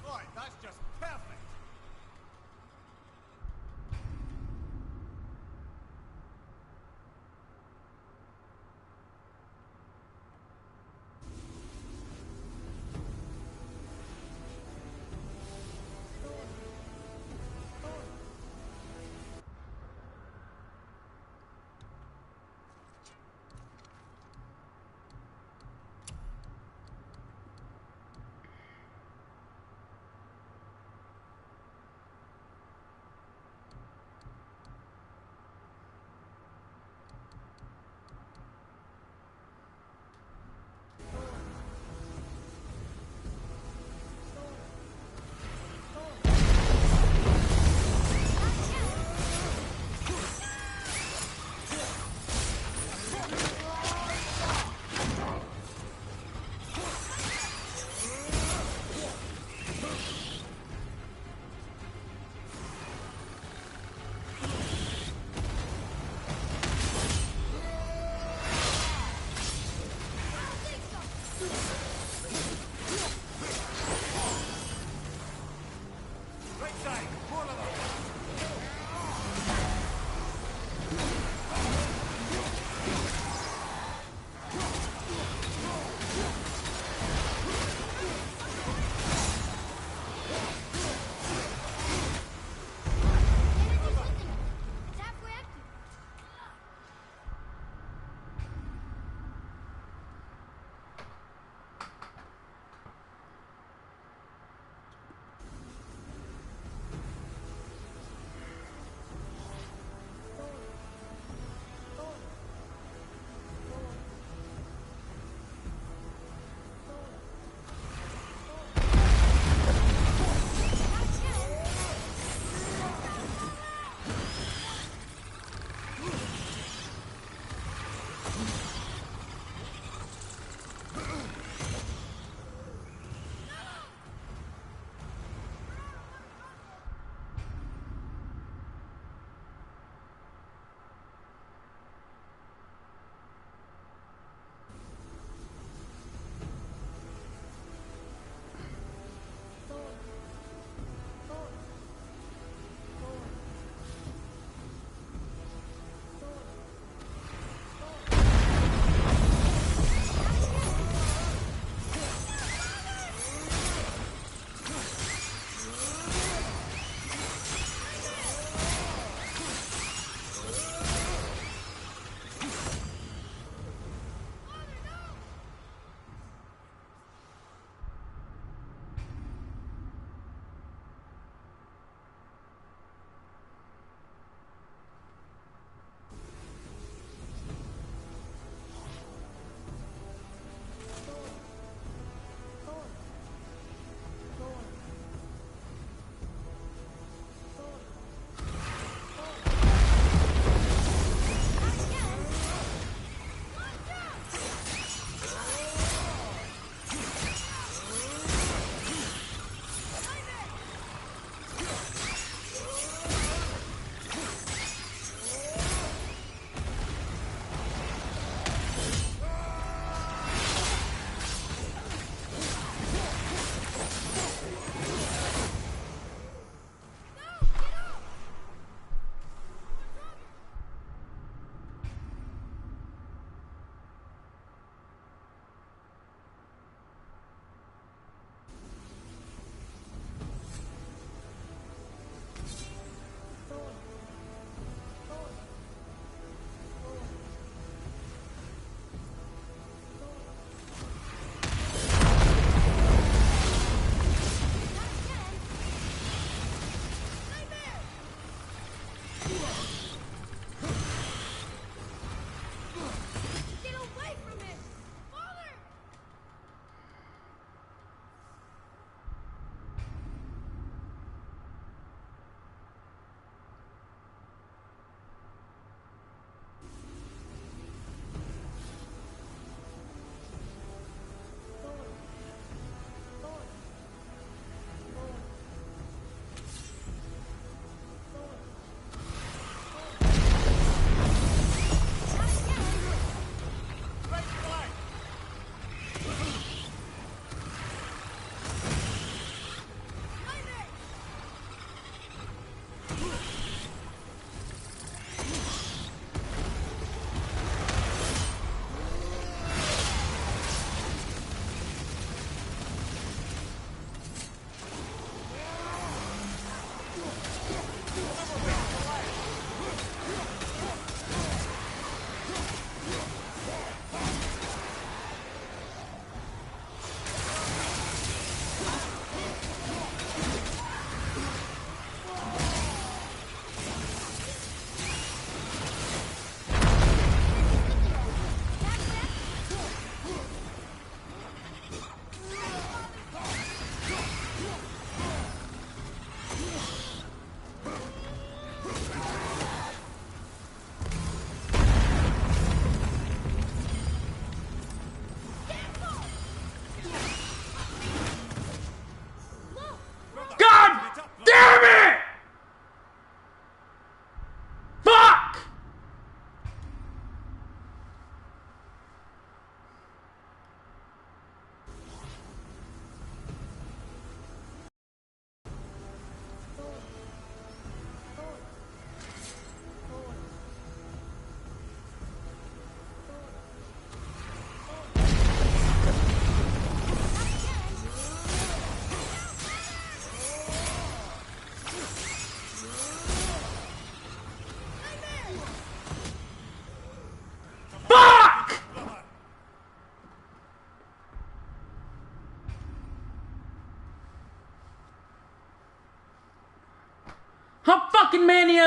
Right, that's just perfect.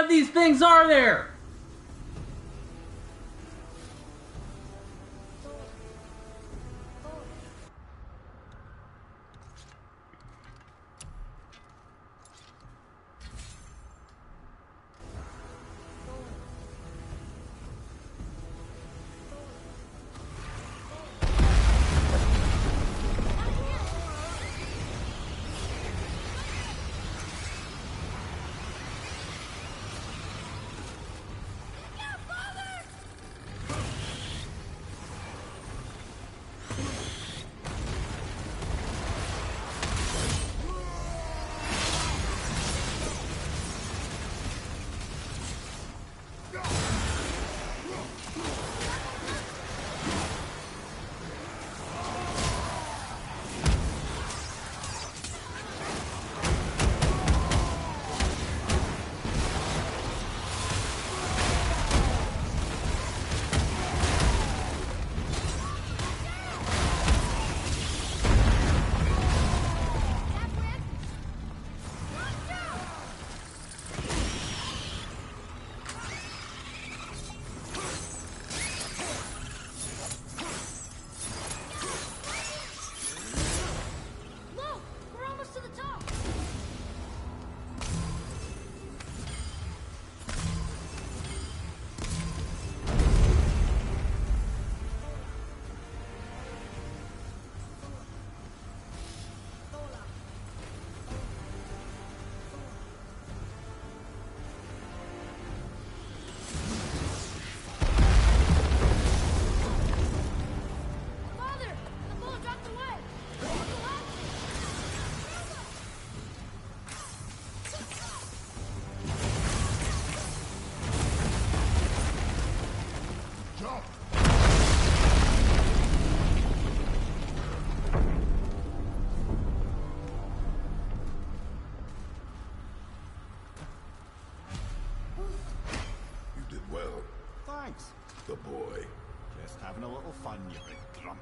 of these things are there? Look, we're almost to the top. Father, the bullet dropped away. Jump! You did well, Thanks. the boy. Just having a little fun, you big grump.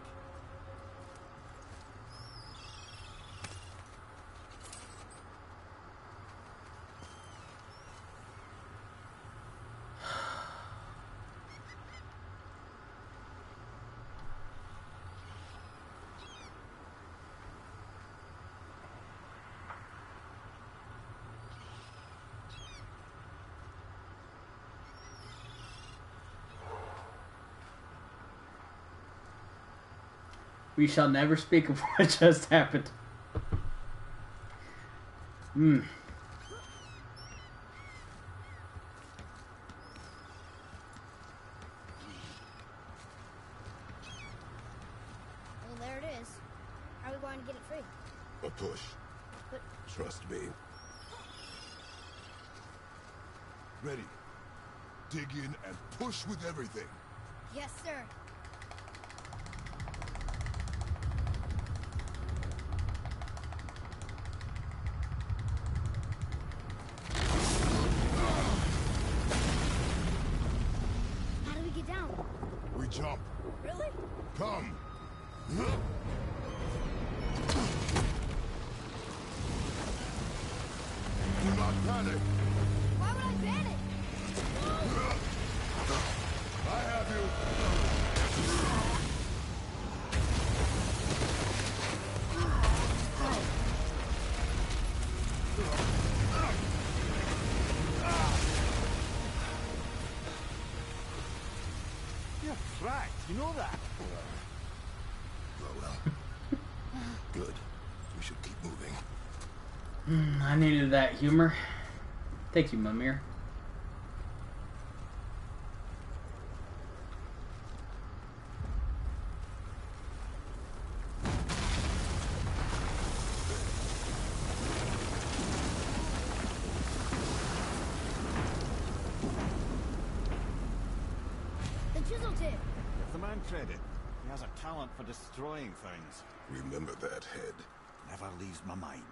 We shall never speak of what just happened. Hmm. Well, there it is. How are we going to get it free? A push. But Trust me. Ready. Dig in and push with everything. yes, sir. How do we get down? We jump. Really? Come. Do not panic. Why would I panic? I have you. You're cracked, you know that? Well. Good. We should keep moving. I needed that humor. Thank you, Mimir. The chisel tip. Give the man credit. He has a talent for destroying things. Remember that head. Never leaves my mind.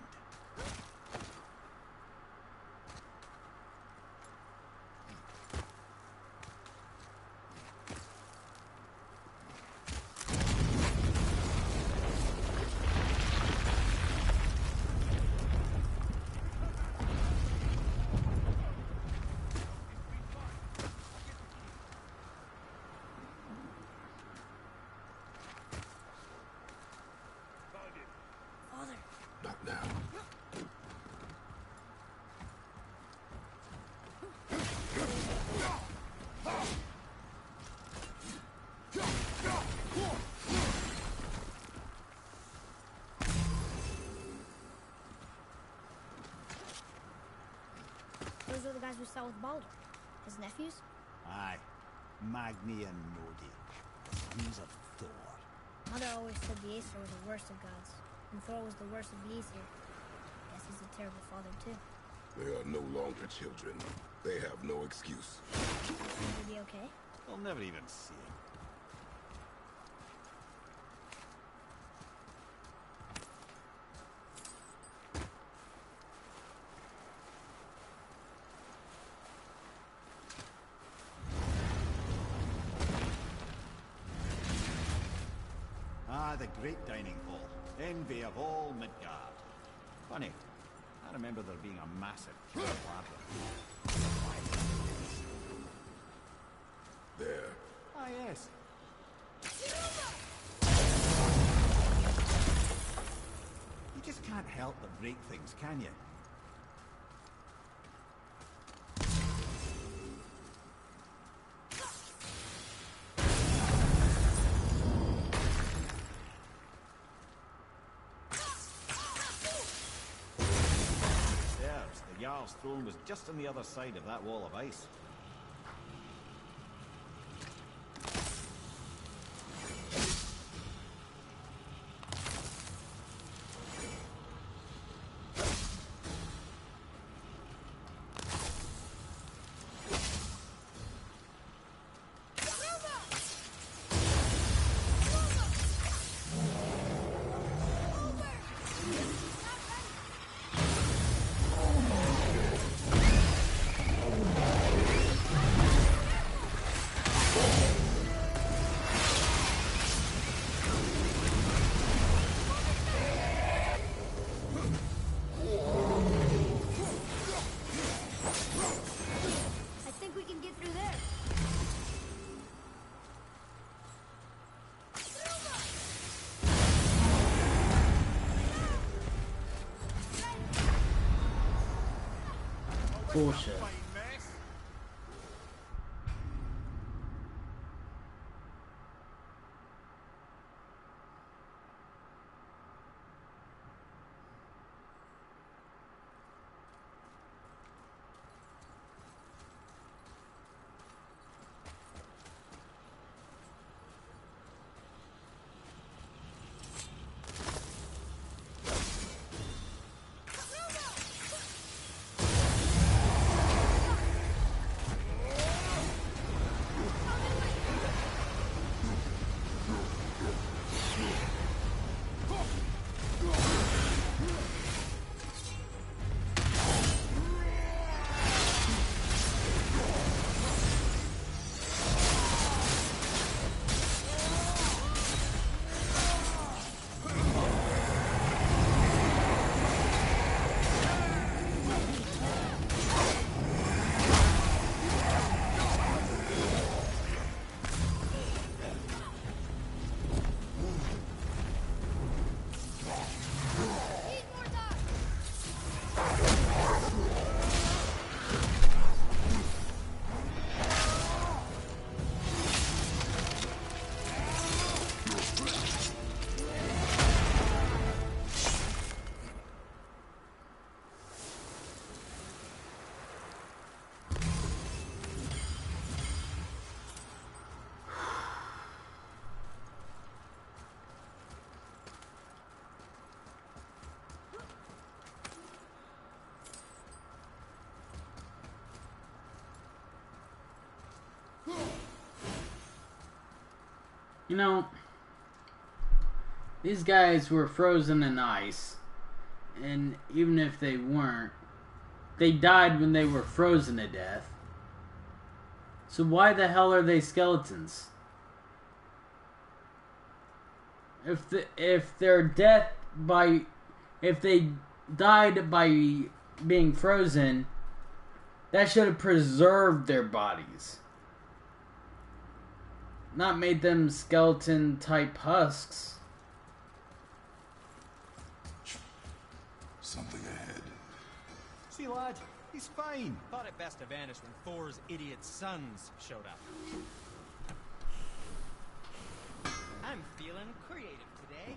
guys we saw with Baldur. His nephews? Aye. Magni and Nodi. Sons of Thor. Mother always said the Aesir were the worst of gods, and Thor was the worst of the Aesir. Guess he's a terrible father, too. They are no longer children. They have no excuse. Will he be okay? They'll never even see it. Ah, the great dining hall. Envy of all Midgard. Funny. I remember there being a massive killer ladder. There. Ah, yes. You just can't help but break things, can you? The Jarl's throne was just on the other side of that wall of ice. Bullshit. You know, these guys were frozen in ice, and even if they weren't, they died when they were frozen to death. So why the hell are they skeletons? If they died by being frozen, that should have preserved their bodies. Not made them skeleton type husks. Something ahead. See, lad, he's fine. Thought it best to vanish when Thor's idiot sons showed up. I'm feeling creative today.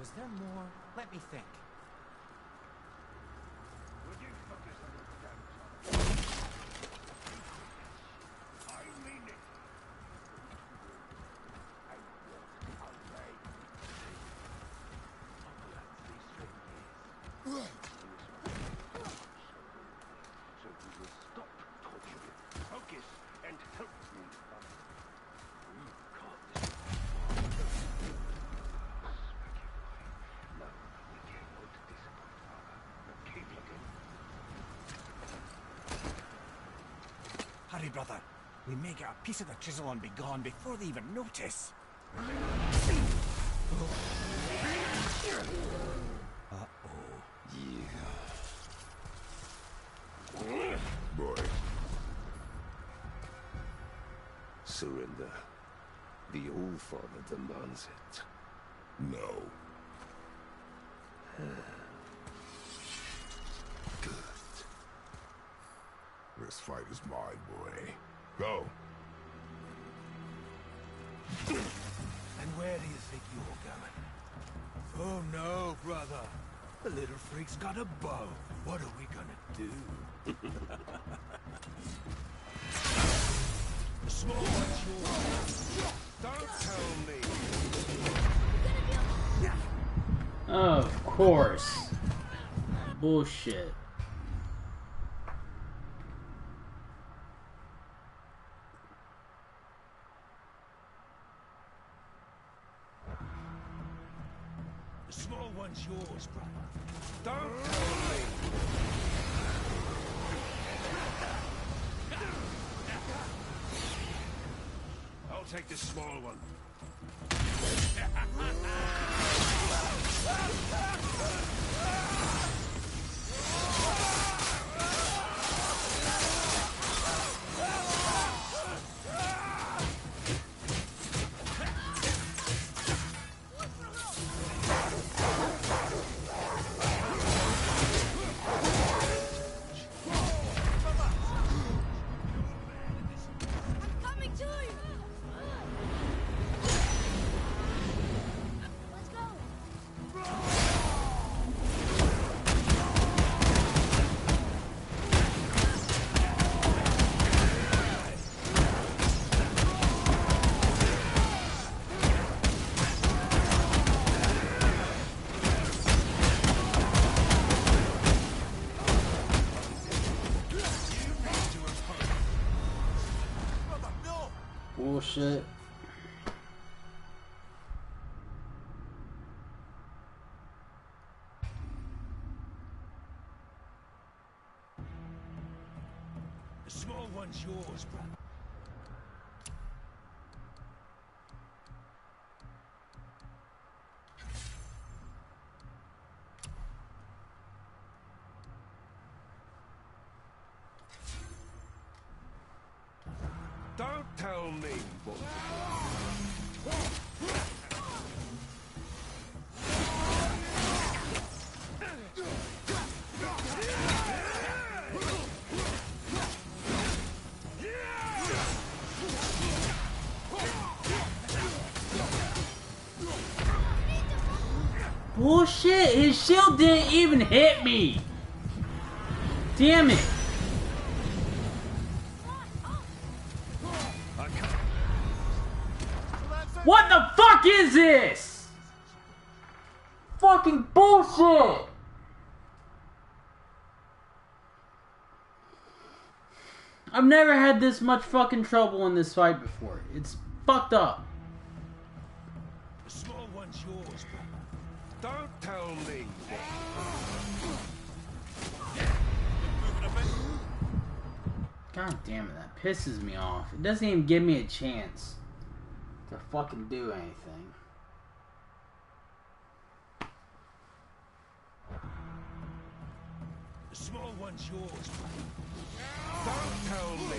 Was there more? Let me think. Would you focus on the damn I mean it. I will outrage. So we will stop torturing. Focus and help me. We caught this. No, we can't wait to disappoint Father. Now keep looking. Hurry, brother. We may get a piece of the chisel and be gone before they even notice. Boy, Surrender. The All Father demands it. no. Good. This fight is mine, boy. Go. And where do you think you're going? Oh no, brother. The little freak's got a bow. What are we gonna do? The small one's yours. Don't tell me. Of course. Bullshit. The small one's yours, brother. Don't tell me. I'll take the small one. I'm coming to you! Let's go! Bullshit. The small one's yours, brother. Don't tell me what Bullshit. His shield didn't even hit me. Damn it. What the fuck is this? Fucking bullshit. I've never had this much fucking trouble in this fight before. It's fucked up. the small one's yours, brother. Don't tell me. God damn it, that pisses me off. It doesn't even give me a chance to fucking do anything. The small one's yours, brother. Don't tell me.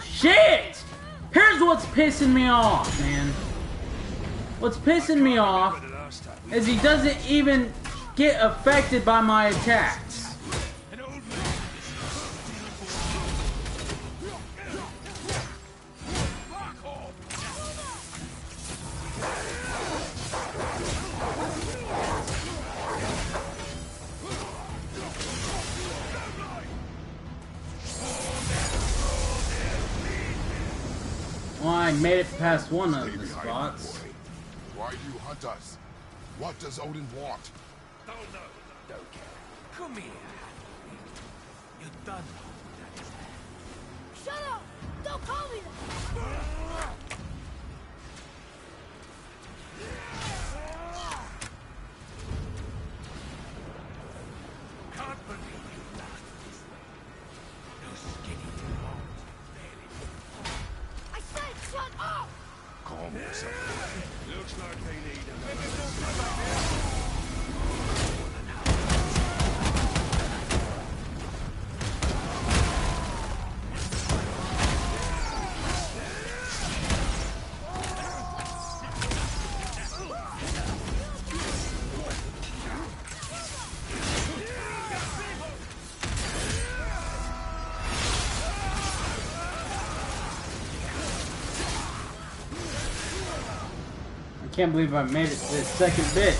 shit! Here's what's pissing me off, man. What's pissing me off is he doesn't even get affected by my attacks. Well, I made it past one of the spots. Why do you hunt us? What does Odin want? Don't know. Don't care. Come here. You're done. Shut up! Don't call me that! Can't believe you lasted this way. No skinny bones. I said shut up! Calm yourself. Looks like they need another. I can't believe I made it to this second bit.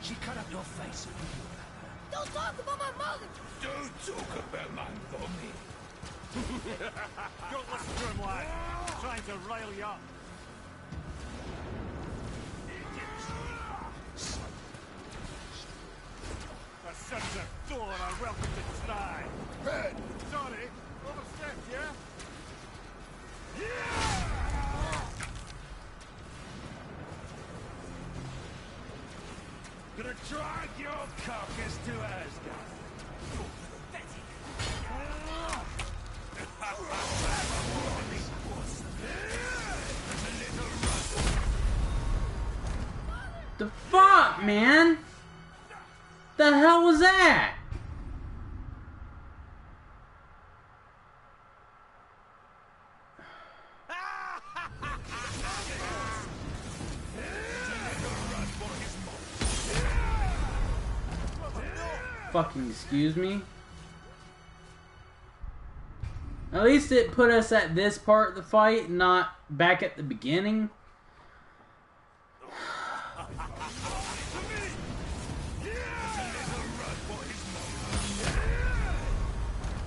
She cut up your face. Don't talk about my mother! Don't talk about my mommy. Don't listen to him, lad. He's trying to rile you up. The sons of Thor are welcome to try. Red! Sorry, overstepped, yeah? Gonna drag your carcass to Asgard. The fuck, man? The hell was that? Fucking excuse me? At least it put us at this part of the fight, not back at the beginning.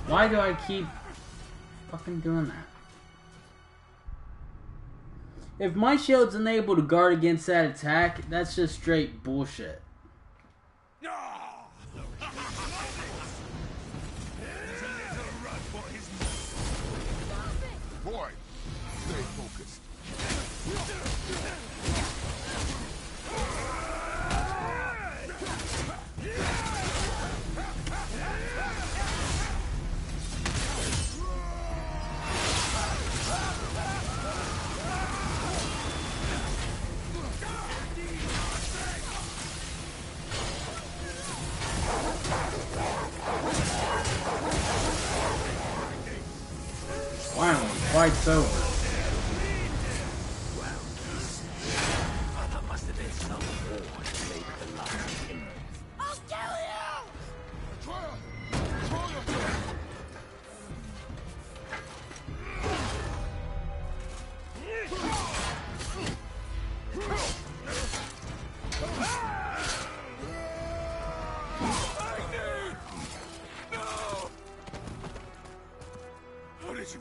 Why do I keep fucking doing that? If my shield's unable to guard against that attack, that's just straight bullshit. Boy, stay focused. Finally, fight's over. There must have been some war to make the last end. I'll kill you! How did you?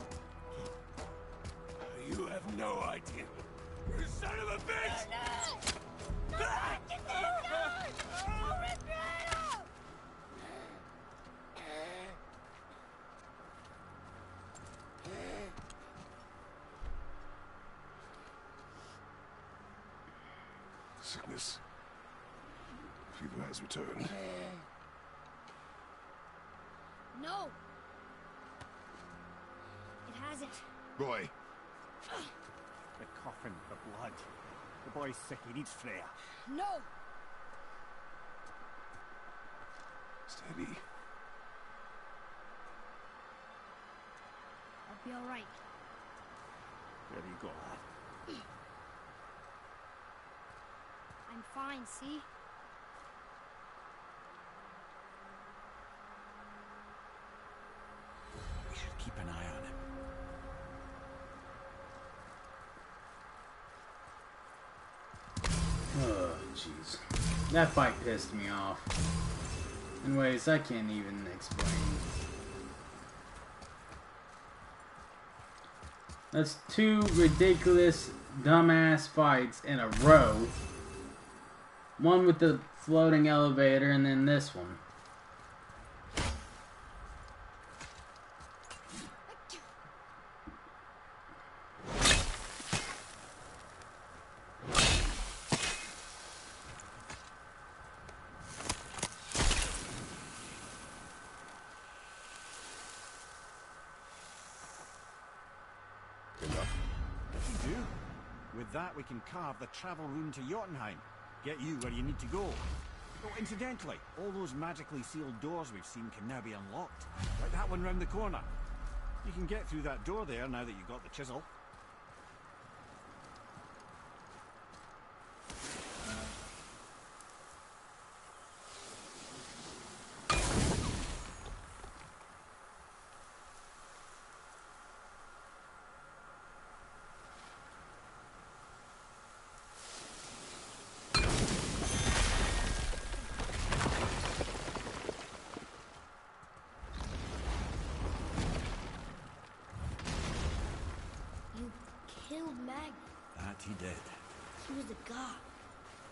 You have no idea. You son of a bitch! Sickness. Fever has returned. No! It hasn't. Roy, The coffin, the blood. The boy's sick, he needs Freya. No! steady. Be alright. There you go. I'm fine, see? We should keep an eye on him. Oh, jeez. That fight pissed me off. In ways I can't even explain. That's two ridiculous, dumbass fights in a row. One with the floating elevator, and then this one. With that, we can carve the travel rune to Jotunheim. Get you where you need to go. Oh, incidentally, all those magically sealed doors we've seen can now be unlocked. Like that one round the corner. You can get through that door there now that you've got the chisel. Killed Mag. That he did. He was a god.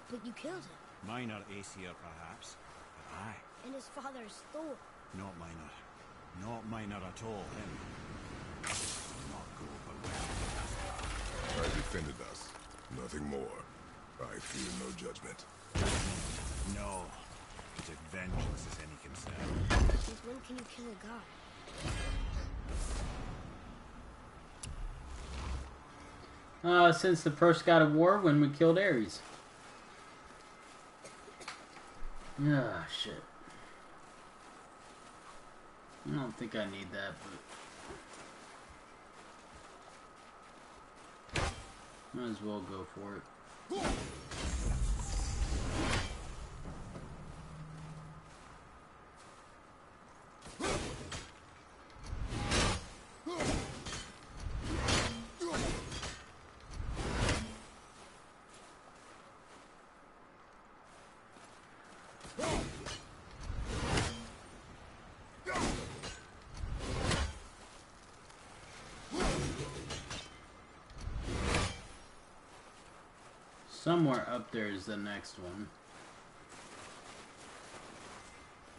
But you killed him. Minor Aesir, perhaps. But aye. And his father's Thor. Not minor. Not minor at all, him. Not good, but well. I defended us. Nothing more. I fear no judgment. No. But if vengeance is any concern. Since when can you kill a god? Since the first God of War when we killed Ares. Ah, shit. I don't think I need that, but might as well go for it. Somewhere up there is the next one.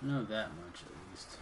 I know that much at least.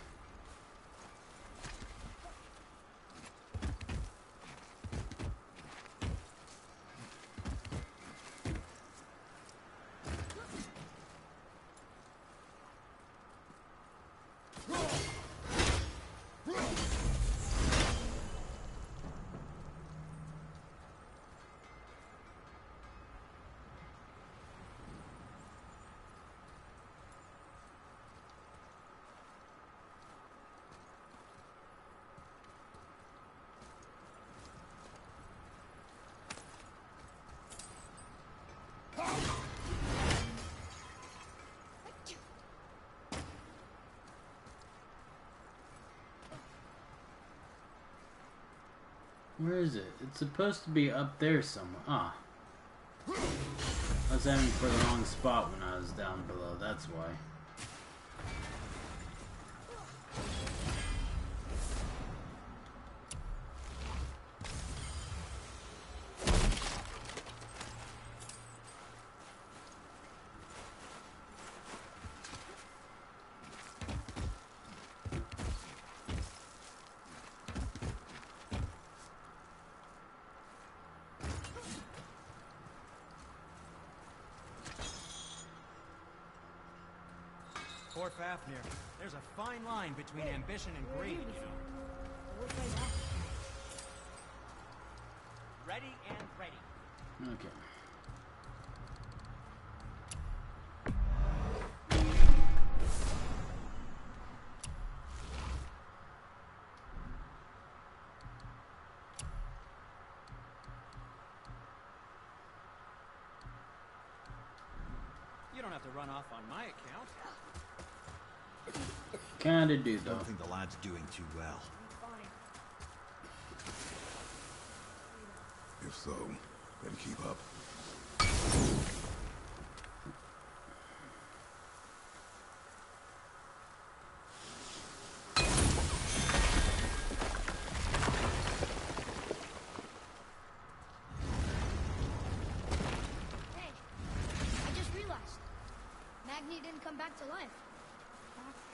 Where is it? It's supposed to be up there somewhere. Ah. I was aiming for the wrong spot when I was down below, that's why. Poor Fafnir. There's a fine line between ambition and greed, you know. We'll find out. Ready and ready. Okay. You don't have to run off on my account. Kinda do I though. don't think the lad's doing too well. Fine. If so, then keep up. Hey, I just realized. Magni didn't come back to life.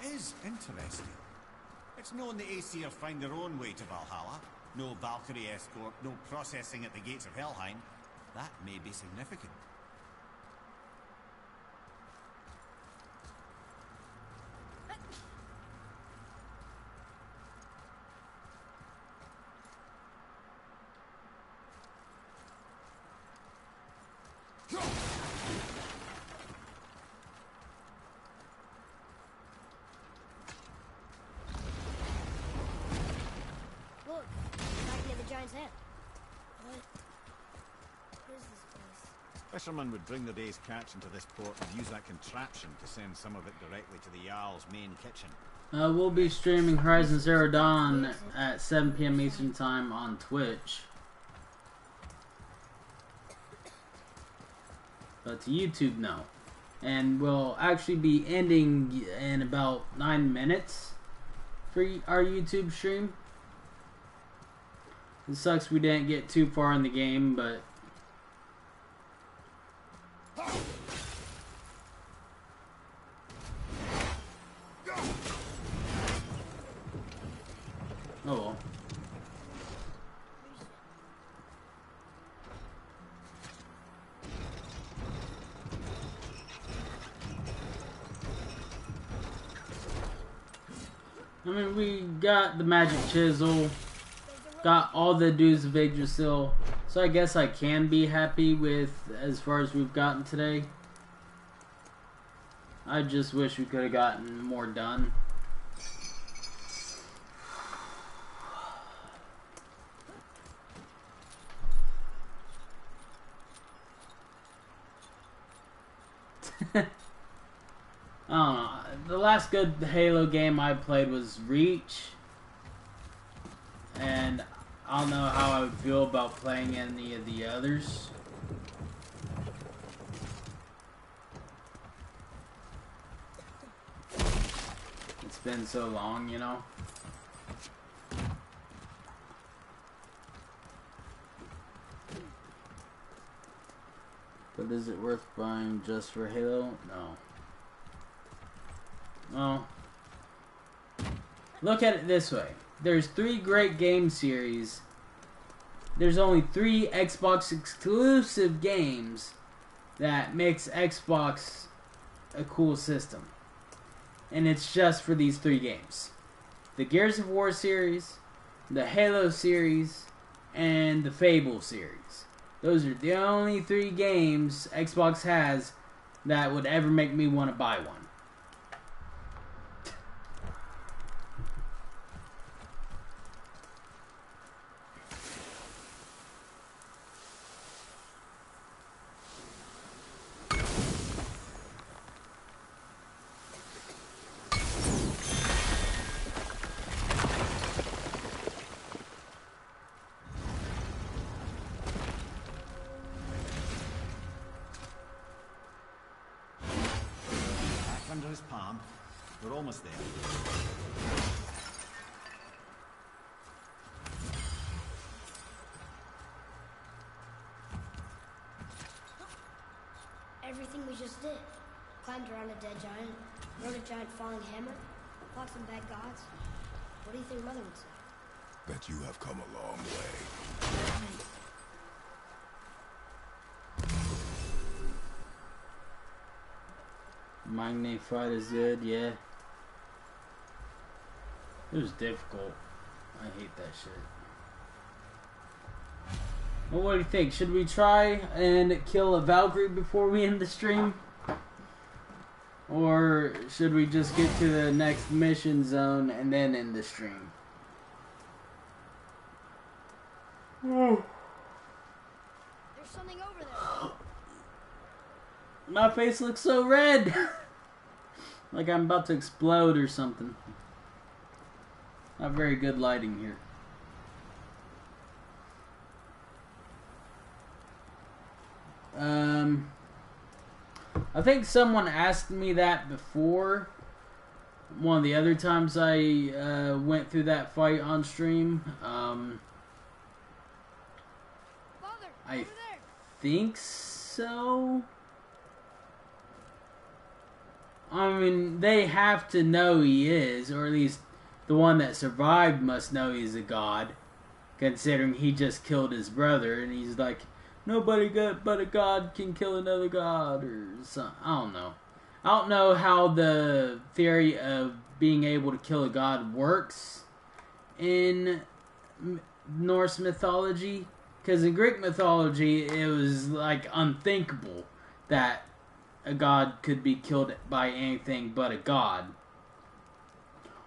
That is interesting. It's known the Aesir find their own way to Valhalla. No Valkyrie escort, no processing at the gates of Helheim. That may be significant. Look, Magni the Giant's hand. What? What is this place? Fishermen would bring their day's catch into this port and use that contraption to send some of it directly to the Jarl's main kitchen. We'll be streaming Horizon Zero Dawn at 7 p.m. Eastern Time on Twitch. But to YouTube, no. And we'll actually be ending in about 9 minutes for our YouTube stream. It sucks we didn't get too far in the game, but... oh well. I mean, we got the magic chisel, got all the dues of Yggdrasil, so I guess I can be happy with as far as we've gotten today. I just wish we could have gotten more done. I don't know. The last good Halo game I played was Reach. And I don't know how I would feel about playing any of the others. It's been so long, you know. But is it worth buying just for Halo? No. Well, look at it this way. There's 3 great game series. There's only 3 Xbox exclusive games that makes Xbox a cool system. And it's just for these 3 games. The Gears of War series, the Halo series, and the Fable series. Those are the only 3 games Xbox has that would ever make me want to buy one. Under his palm. We're almost there. Everything we just did. Climbed around a dead giant, rode a giant falling hammer, fought some bad gods. What do you think Mother would say? Bet you have come a long way. Magni fight is good, yeah. It was difficult. I hate that shit. Well, what do you think? Should we try and kill a Valkyrie before we end the stream? Or should we just get to the next mission zone and then end the stream? There's something over there. My face looks so red. Like I'm about to explode or something. Not very good lighting here. I think someone asked me that before. One of the other times I went through that fight on stream. Father, I over there. think so. I mean, they have to know he is, or at least the one that survived must know he's a god, considering he just killed his brother, and he's like, nobody but a god can kill another god, or something. I don't know. I don't know how the theory of being able to kill a god works in Norse mythology, because in Greek mythology, it was like unthinkable that a god could be killed by anything but a god.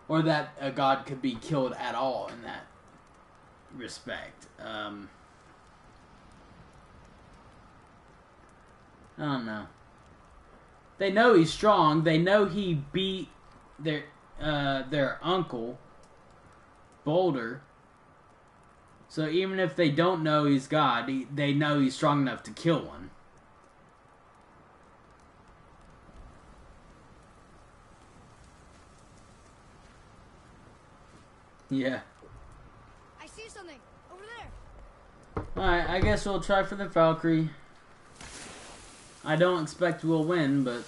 Or that a god could be killed at all in that respect. I don't know. They know he's strong. They know he beat their uncle, Boulder. So even if they don't know he's God, they know he's strong enough to kill one. Yeah. I see something over there. Alright, I guess we'll try for the Valkyrie. I don't expect we'll win, but...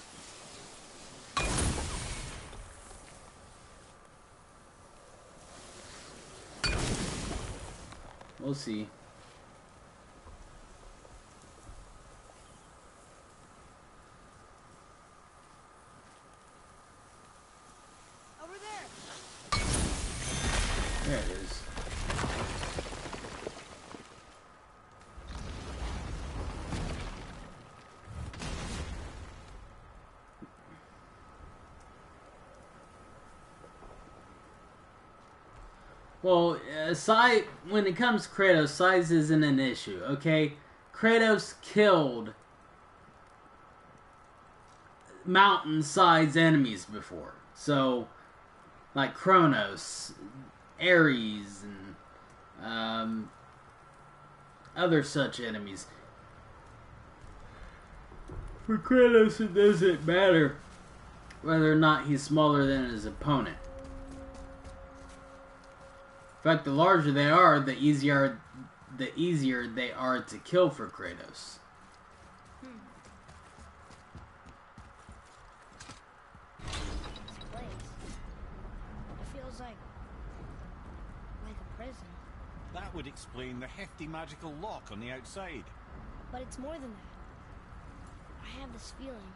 we'll see. Over there. There it is. Well, when it comes to Kratos, size isn't an issue, okay? Kratos killed mountain-sized enemies before. So, like Kronos, Ares, and other such enemies. For Kratos, it doesn't matter whether or not he's smaller than his opponent. In fact, the larger they are, the easier they are to kill for Kratos. This place. It feels like a prison. That would explain the hefty magical lock on the outside. But it's more than that. I have this feeling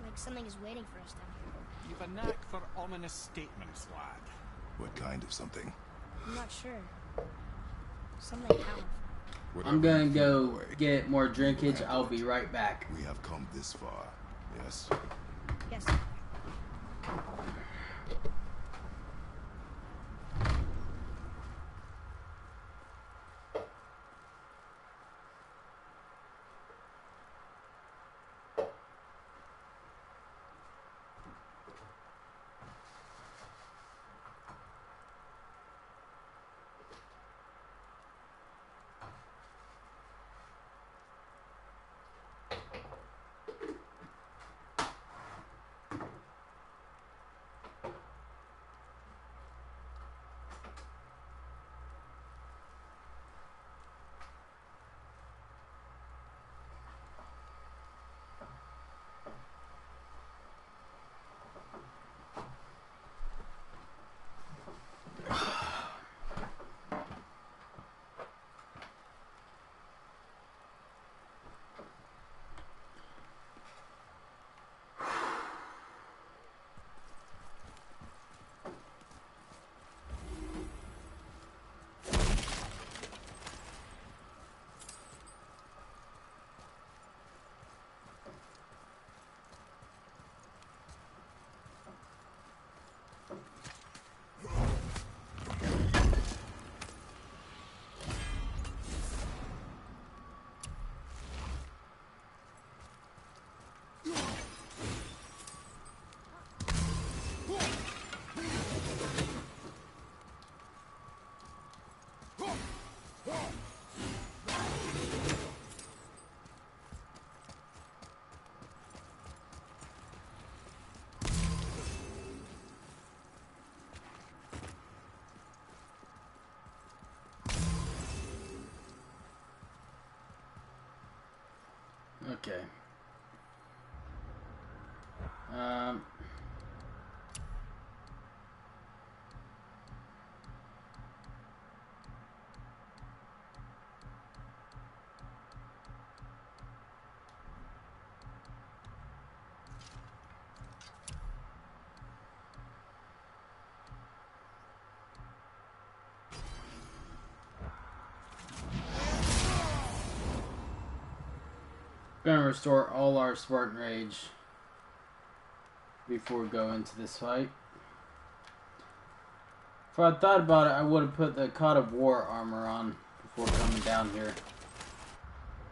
like something is waiting for us down here. You've a knack for ominous statements, lad. What kind of something? I'm not sure. Something powerful. I'm gonna go get more drinkage. I'll be right back. We have come this far, yes? Yes. Okay. Gonna restore all our Spartan Rage before we go into this fight. If I thought about it, I would have put the God of War armor on before coming down here.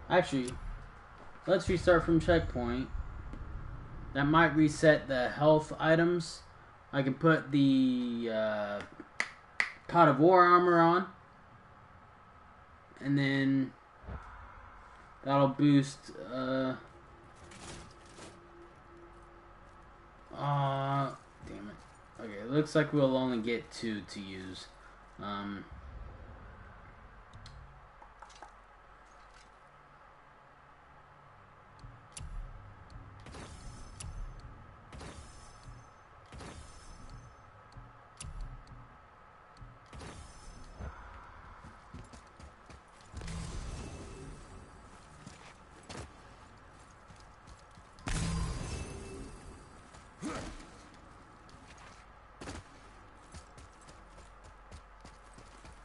Actually, let's restart from checkpoint. That might reset the health items. I can put the God of War armor on. And then that'll boost damn it. Okay, it looks like we'll only get 2 to use.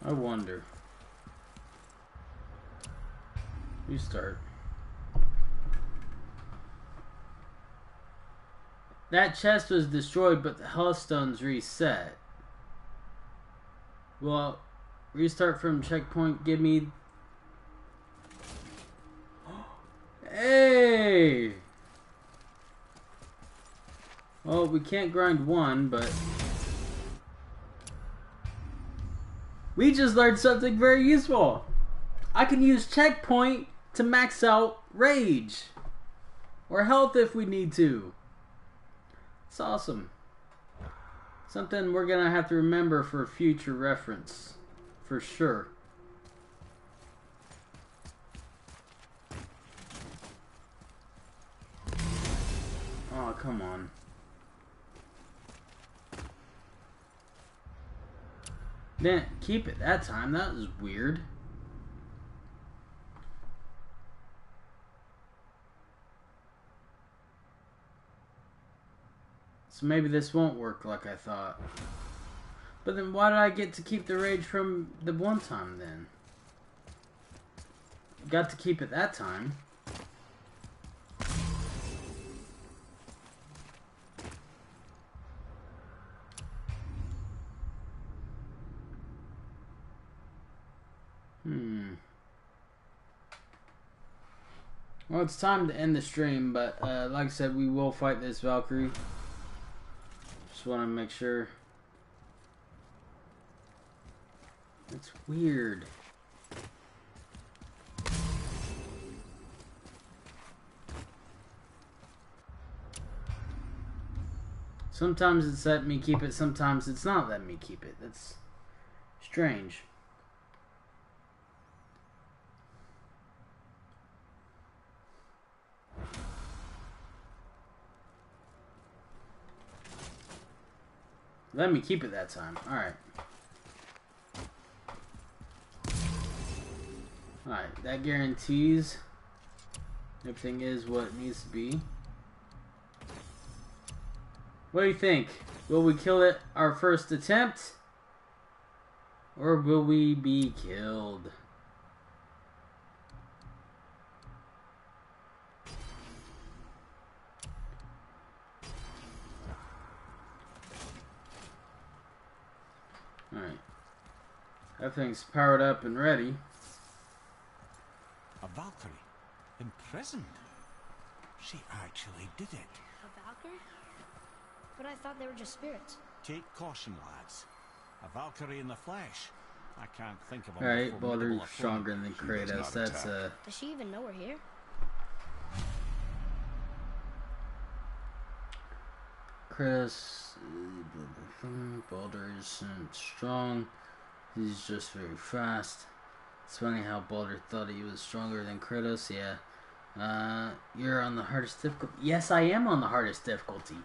I wonder. Restart. That chest was destroyed, but the Healthstone's reset. Well, restart from checkpoint. Give me. Hey! Well, we can't grind 1, but. We just learned something very useful. I can use checkpoint to max out rage. Or health if we need to. It's awesome. Something we're going to have to remember for future reference. For sure. Oh, come on. Didn't keep it that time. That was weird. So maybe this won't work like I thought. But then why did I get to keep the rage from the one time then? Got to keep it that time. Well, it's time to end the stream, but like I said, we will fight this Valkyrie. Just want to make sure. It's weird. Sometimes it's letting me keep it, sometimes it's not letting me keep it. That's strange. Let me keep it that time. Alright. Alright, that guarantees everything is what it needs to be. What do you think? Will we kill it our first attempt? Or will we be killed? Alright. Everything's powered up and ready. A Valkyrie? Imprisoned? She actually did it. A Valkyrie? But I thought they were just spirits. Take caution, lads. A Valkyrie in the flesh. I can't think of a Alright, more formidable Balder's stronger than Kratos. That's Does she even know we're here? Kratos. Balder isn't strong. He's just very fast. It's funny how Balder thought he was stronger than Kratos. Yeah, You're on the hardest difficulty. Yes, I am on the hardest difficulty.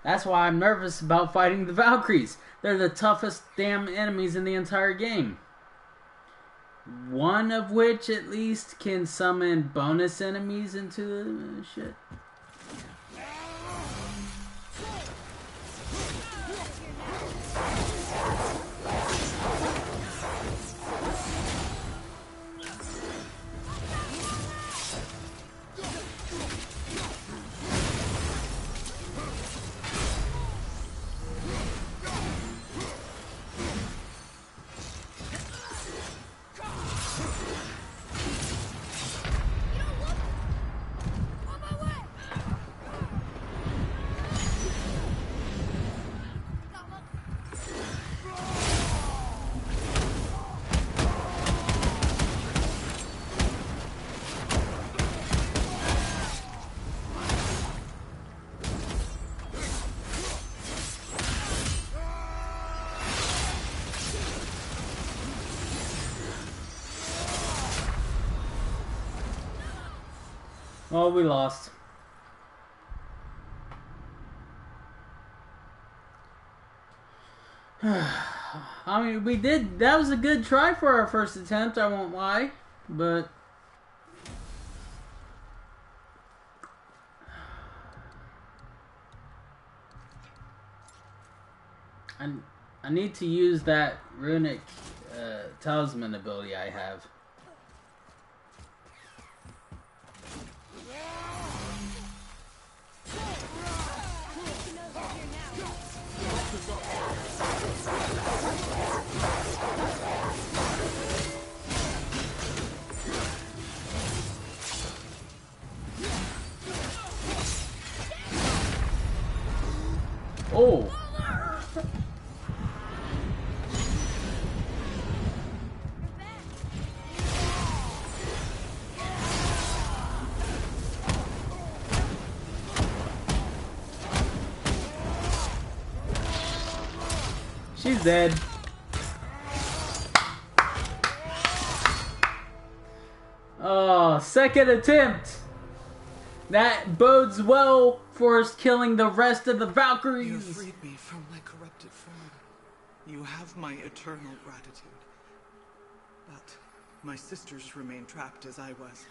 That's why I'm nervous about fighting the Valkyries. They're the toughest damn enemies in the entire game. One of which, at least, can summon bonus enemies into the shit. Oh, we lost. I mean, we did. That was a good try for our first attempt, I won't lie. But I need to use that runic talisman ability I have. Oh! She's dead. Oh, second attempt. That bodes well for us killing the rest of the Valkyries. You freed me from my corrupted form. You have my eternal gratitude. But my sisters remain trapped as I was.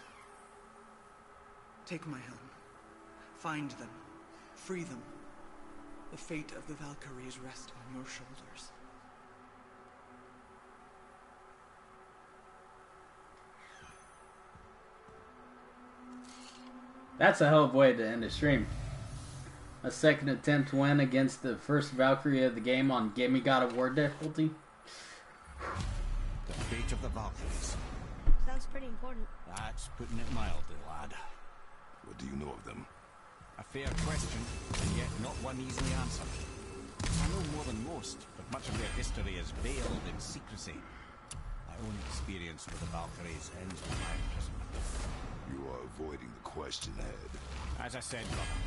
Take my helm. Find them. Free them. The fate of the Valkyries rests on your shoulders. That's a hell of a way to end a stream. A second attempt win against the first Valkyrie of the game on Gimme God of War difficulty. The fate of the Valkyries. Sounds pretty important. That's putting it mildly, lad. What do you know of them? A fair question, and yet not one easily answered. I know more than most, but much of their history is veiled in secrecy. My own experience with the Valkyries ends with my imprisonment. You are avoiding the question ahead. As I said, brother,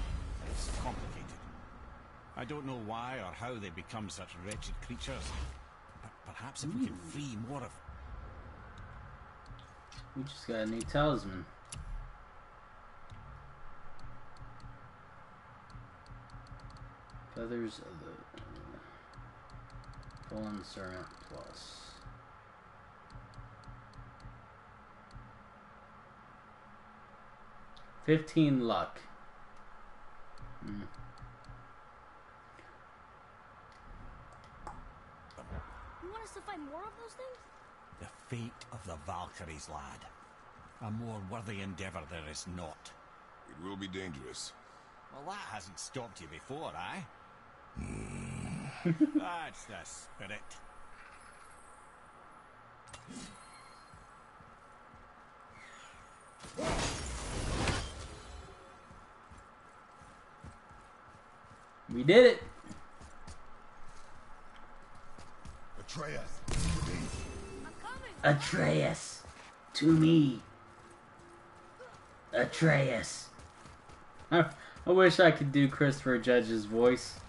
it's complicated. I don't know why or how they become such wretched creatures, but perhaps if we can free more of... We just got a new talisman. Feathers of the Fallen Servant Plus. $15 luck. You want us to fight more of those things? The fate of the Valkyries, lad. A more worthy endeavor there is not. It will be dangerous. Well, that hasn't stopped you before, eh? That's the spirit. We did it. Atreus! I'm coming! Atreus. To me. Atreus. I wish I could do Christopher Judge's voice.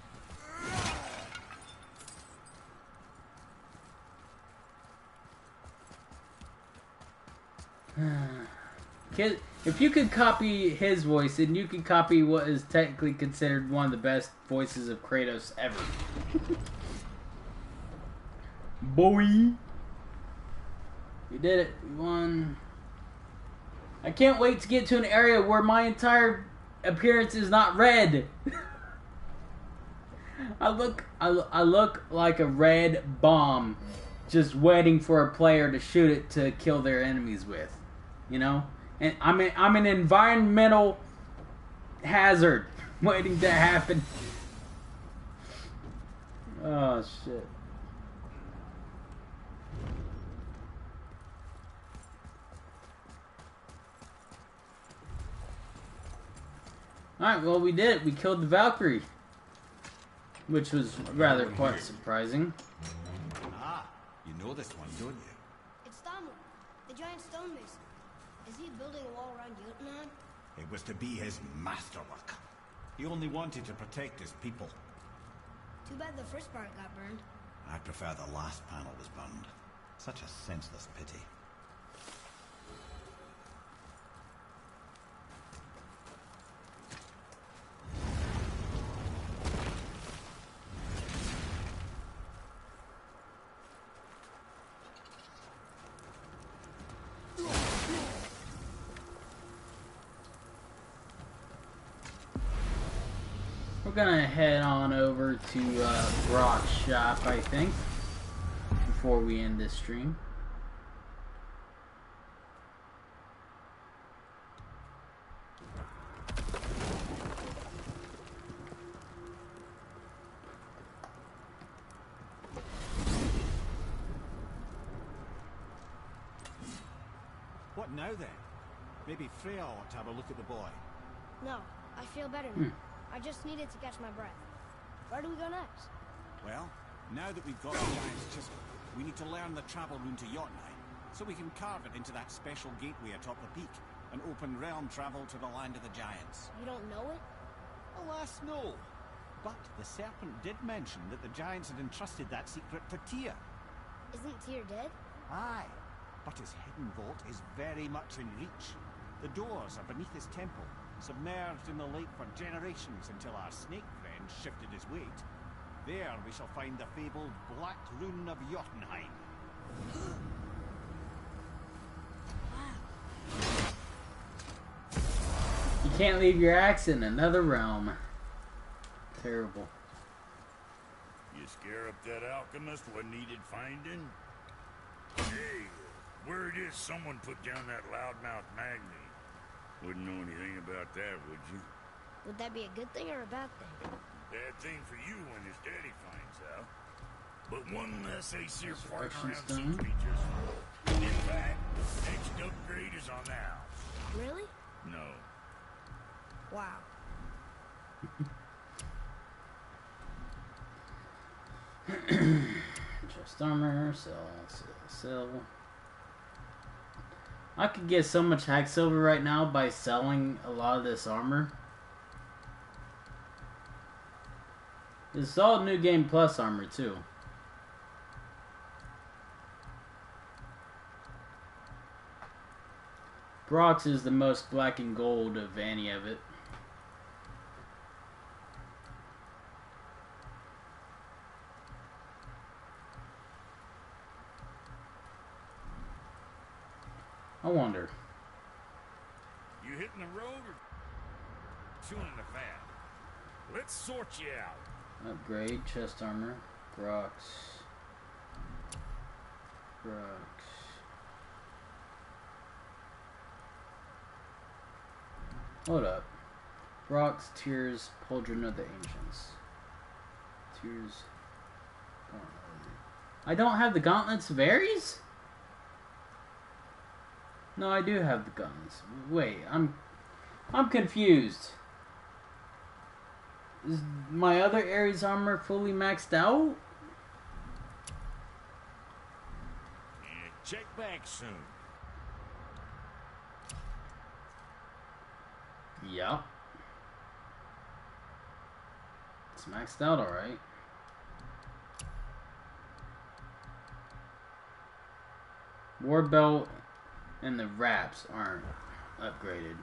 If you could copy his voice, then you could copy what is technically considered one of the best voices of Kratos ever. Boy! We did it. We won. I can't wait to get to an area where my entire appearance is not red. I look like a red bomb, just waiting for a player to shoot it to kill their enemies with, you know. And I'm an environmental hazard waiting to happen. Oh shit. Alright, well we did it. We killed the Valkyrie. Which was rather quite surprising. Ah, you know this one, don't you? It's Thamu, the giant stonemason. Is he building a wall around Jotunheim? It was to be his masterwork. He only wanted to protect his people. Too bad the first part got burned. I prefer the last panel was burned. Such a senseless pity. We're gonna head on over to Brock's shop, I think, before we end this stream. What now then? Maybe Freya ought to have a look at the boy. No, I feel better now. I just needed to catch my breath. Where do we go next? Well, now that we've got the giant's chisel, we need to learn the travel rune to Jotunheim, so we can carve it into that special gateway atop the peak, and open realm travel to the land of the giants. You don't know it? Alas, no. But the serpent did mention that the giants had entrusted that secret to Tyr. Isn't Tyr dead? Aye, but his hidden vault is very much in reach. The doors are beneath his temple, submerged in the lake for generations until our snake friend shifted his weight. There we shall find the fabled Black Rune of Jotunheim. You can't leave your axe in another realm. Terrible. You scare up that alchemist what needed finding? Hey, word is someone put down that loudmouth Magni. Wouldn't know anything about that, would you? Would that be a good thing or a bad thing? Bad thing for you when his daddy finds out. But one less Aesir farting Resurrection around stone. suits me just full. In fact, next upgrade is on the house. Really? No. Wow. Chest armor, sell. I could get so much hack silver right now by selling a lot of this armor. This is all new game plus armor too. Brock's is the most black and gold of any of it. I wonder. You hitting the road or chewing the fat? Let's sort you out. Upgrade, chest armor, Brock's. Hold up. Brock's, Tears, Pauldron of the Ancients. Tears. I don't have the Gauntlets of Ares? No, I do have the guns. Wait, I'm confused. Is my other Ares armor fully maxed out? Yeah, check back soon. Yeah. It's maxed out, alright. War belt and the wraps aren't. upgraded.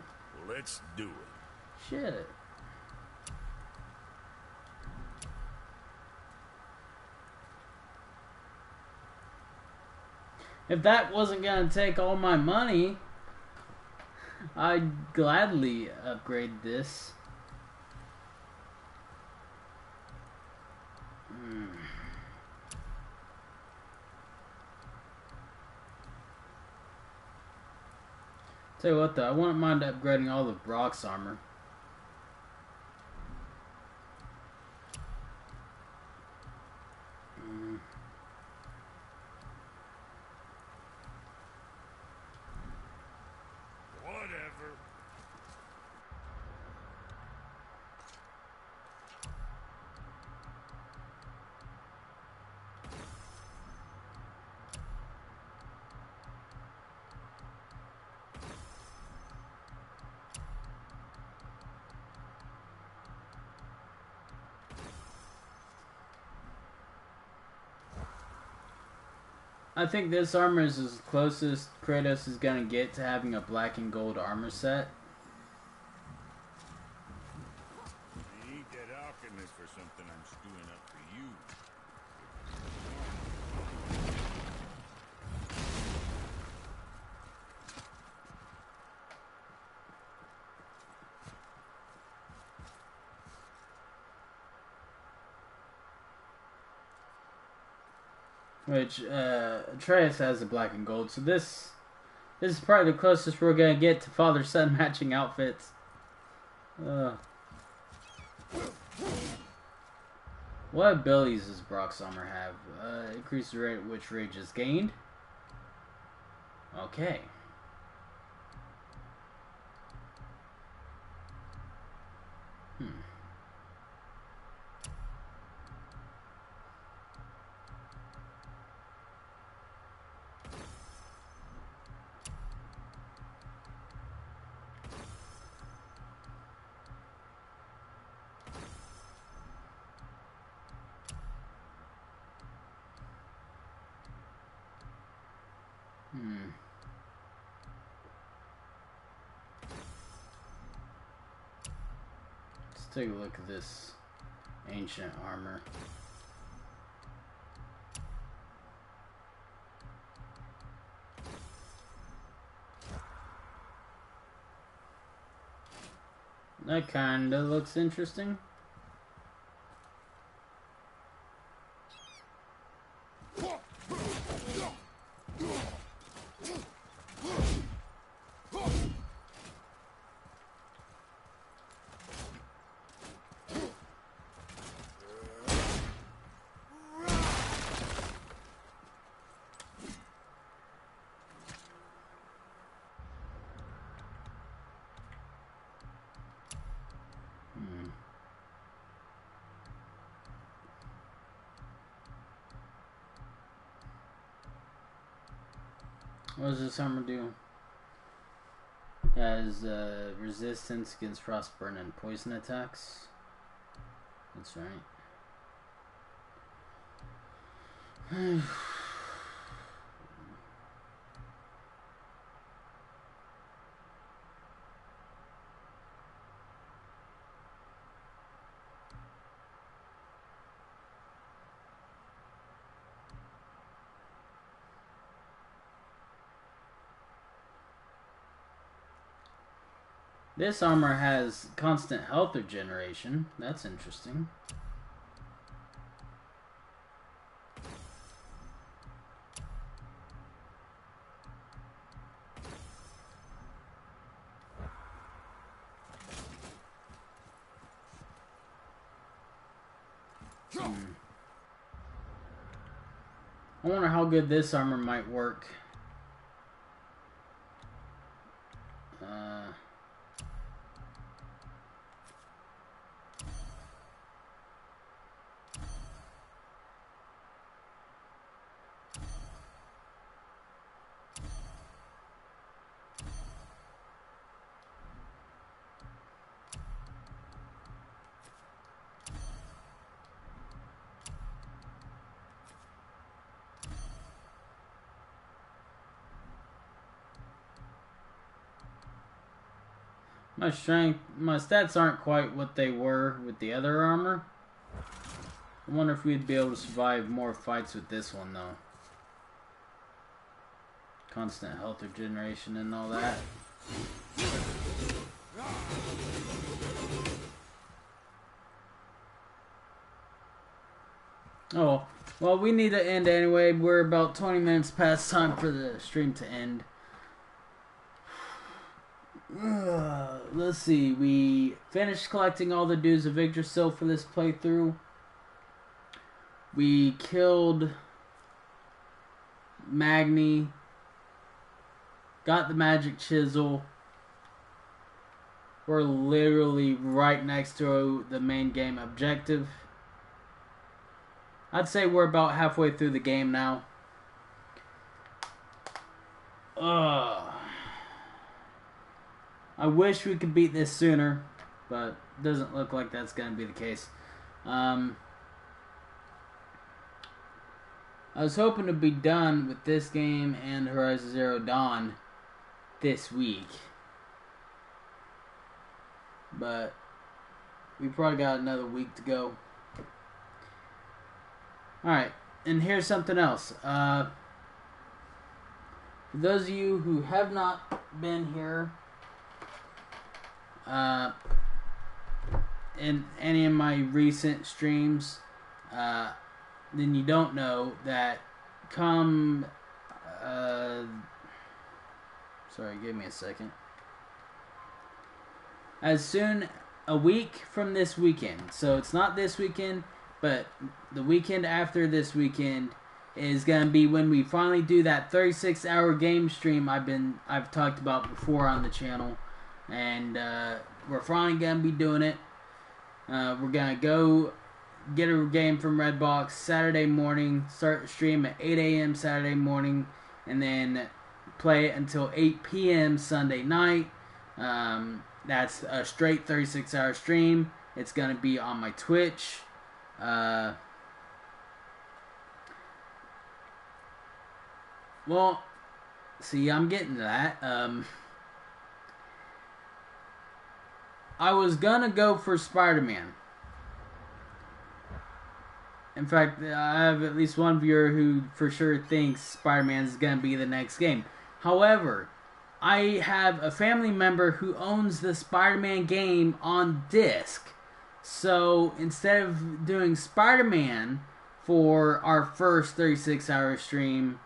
Let's do it. Shit. If that wasn't gonna take all my money, I'd gladly upgrade this. Tell you what though, I wouldn't mind upgrading all of Brock's armor. Whatever. I think this armor is as close as Kratos is gonna get to having a black and gold armor set. I need that alchemist for something I'm stewing up for you. Which, Atreus has a black and gold, so this is probably the closest we're gonna get to father-son matching outfits. What abilities does Brock's armor have? Increase the rate at which rage is gained. Okay. Let's take a look at this ancient armor. That kinda looks interesting. What does this armor do? It has resistance against frostburn and poison attacks. That's right. This armor has constant health regeneration. That's interesting. I wonder how good this armor might work. My strength, my stats aren't quite what they were with the other armor. I wonder if we'd be able to survive more fights with this one, though. Constant health regeneration and all that. Oh, well, we need to end anyway. We're about 20 minutes past time for the stream to end. Let's see. We finished collecting all the dues of Yggdrasil for this playthrough. We killed Magni. Got the magic chisel. We're literally right next to the main game objective. I'd say we're about halfway through the game now. I wish we could beat this sooner, but it doesn't look like that's going to be the case. I was hoping to be done with this game and Horizon Zero Dawn this week. But we probably got another week to go. Alright, and here's something else. For those of you who have not been here in any of my recent streams, then you don't know that come... sorry, give me a second. As soon a week from this weekend, so it's not this weekend, but the weekend after this weekend is gonna be when we finally do that 36-hour game stream I've talked about before on the channel, and we're finally gonna be doing it. We're gonna go get a game from Redbox Saturday morning, start the stream at 8 a.m. Saturday morning, and then play it until 8 p.m. Sunday night. That's a straight 36-hour stream. It's gonna be on my Twitch. Well, see, I'm getting to that. I was gonna go for Spider-Man. In fact, I have at least one viewer who for sure thinks Spider-Man is gonna be the next game. However, I have a family member who owns the Spider-Man game on disc. So instead of doing Spider-Man for our first 36-hour stream,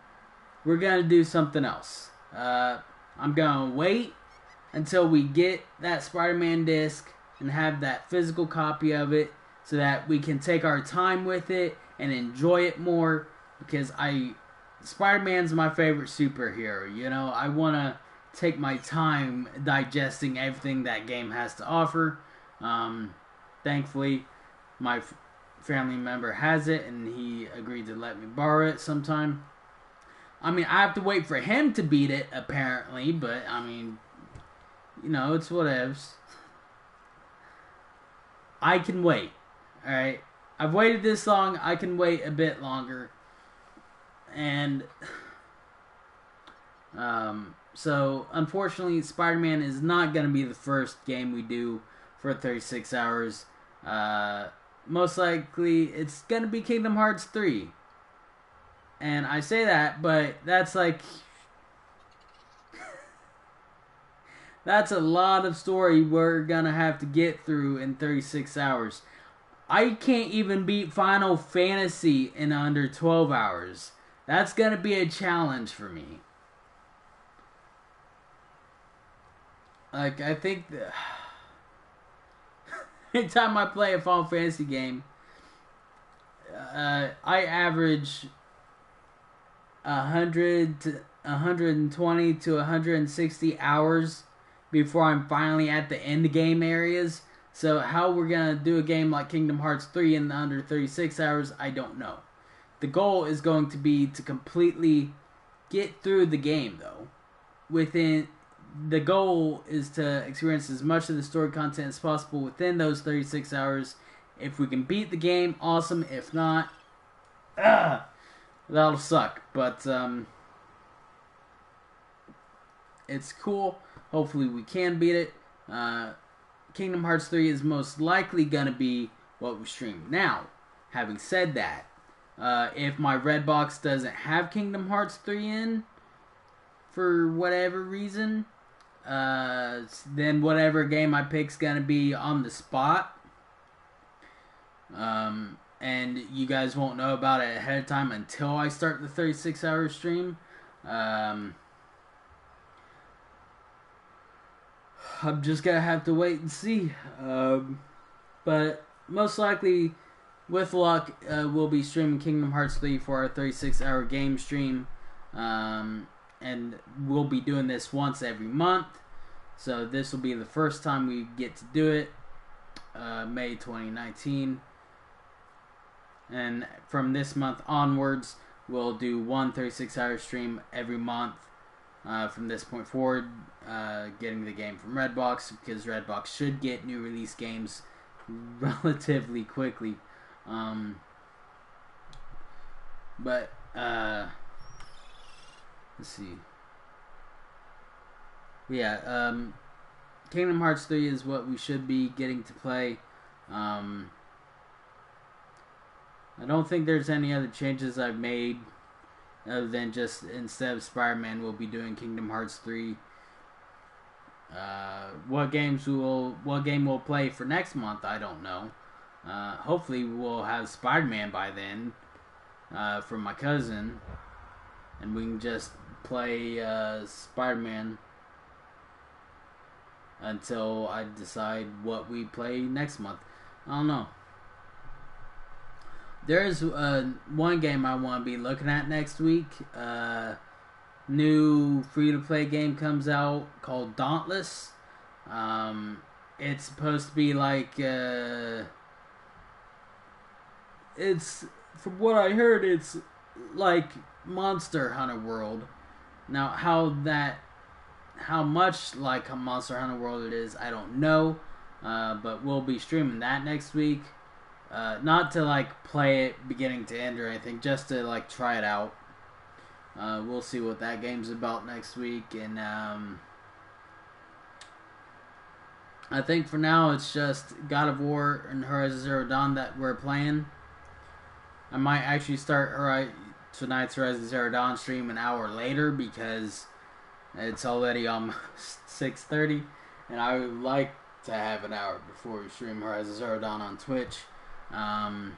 we're going to do something else. I'm going to wait until we get that Spider-Man disc and have that physical copy of it so that we can take our time with it and enjoy it more, because Spider-Man's my favorite superhero. You know, I want to take my time digesting everything that game has to offer. Thankfully, my family member has it, and he agreed to let me borrow it sometime. I mean, I have to wait for him to beat it, apparently, but, I mean, you know, it's whatevs. I can wait, alright? I've waited this long, I can wait a bit longer. And, so, unfortunately, Spider-Man is not going to be the first game we do for 36 hours. Most likely, it's going to be Kingdom Hearts 3. And I say that, but that's like... that's a lot of story we're going to have to get through in 36 hours. I can't even beat Final Fantasy in under 12 hours. That's going to be a challenge for me. Like, I think... anytime I play a Final Fantasy game, I average 100 to 120 to 160 hours before I'm finally at the end game areas. So how we're going to do a game like Kingdom Hearts 3 in under 36 hours, I don't know. The goal is going to be to completely get through the game, though. The goal is to experience as much of the story content as possible within those 36 hours. If we can beat the game, awesome. If not, that'll suck. But it's cool. Hopefully we can beat it. Kingdom Hearts 3 is most likely going to be what we stream. Now, having said that, if my Redbox doesn't have Kingdom Hearts 3 in, for whatever reason, then whatever game I pick's going to be on the spot. And you guys won't know about it ahead of time until I start the 36-hour stream. I'm just gonna have to wait and see. But most likely, with luck, we'll be streaming Kingdom Hearts 3 for our 36-hour game stream. And we'll be doing this once every month. So this will be the first time we get to do it. May 2019. And from this month onwards, we'll do one 36-hour stream every month from this point forward, getting the game from Redbox, because Redbox should get new release games relatively quickly. But let's see. Yeah, Kingdom Hearts 3 is what we should be getting to play. I don't think there's any other changes I've made other than just instead of Spider-Man, we'll be doing Kingdom Hearts 3. What game we'll play for next month, I don't know. Hopefully we'll have Spider-Man by then from my cousin, and we can just play Spider-Man until I decide what we play next month. I don't know. There's one game I want to be looking at next week. New free-to-play game comes out called Dauntless. It's supposed to be like... it's... From what I heard, it's like Monster Hunter World. Now, how much like a Monster Hunter World it is, I don't know. But we'll be streaming that next week. Not to like play it beginning to end or anything, just to like try it out. We'll see what that game's about next week, and I think for now it's just God of War and Horizon Zero Dawn that we're playing. I might actually start tonight's Horizon Zero Dawn stream an hour later because it's already almost 6:30, and I would like to have an hour before we stream Horizon Zero Dawn on Twitch. I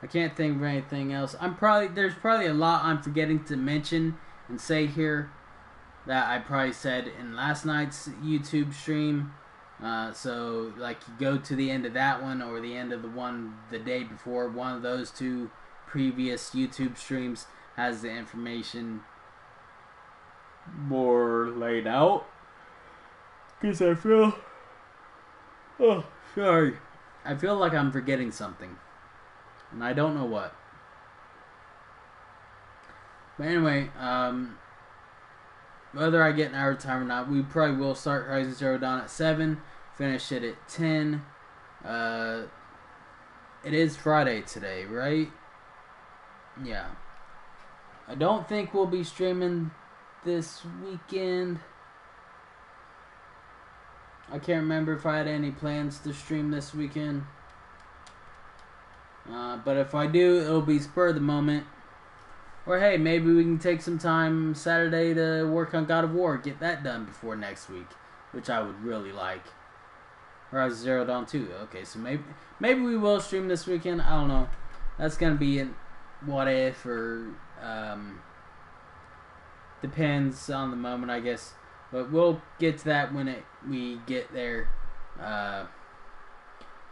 can't think of anything else. There's probably a lot I'm forgetting to mention and say here that I probably said in last night's YouTube stream. So like you go to the end of that one or the end of the one the day before. One of those two previous YouTube streams has the information more laid out. Because I feel... Oh, sorry. I feel like I'm forgetting something. And I don't know what. But anyway, whether I get an hour time or not, we probably will start Horizon Zero Dawn at 7. Finish it at 10. It is Friday today, right? Yeah. I don't think we'll be streaming this weekend. I can't remember if I had any plans to stream this weekend. But if I do, it'll be spur of the moment. Or hey, maybe we can take some time Saturday to work on God of War. Get that done before next week. Which I would really like. Horizon Zero Dawn 2. Okay, so maybe we will stream this weekend. I don't know. That's going to be a what if or... depends on the moment, I guess. But we'll get to that when we get there.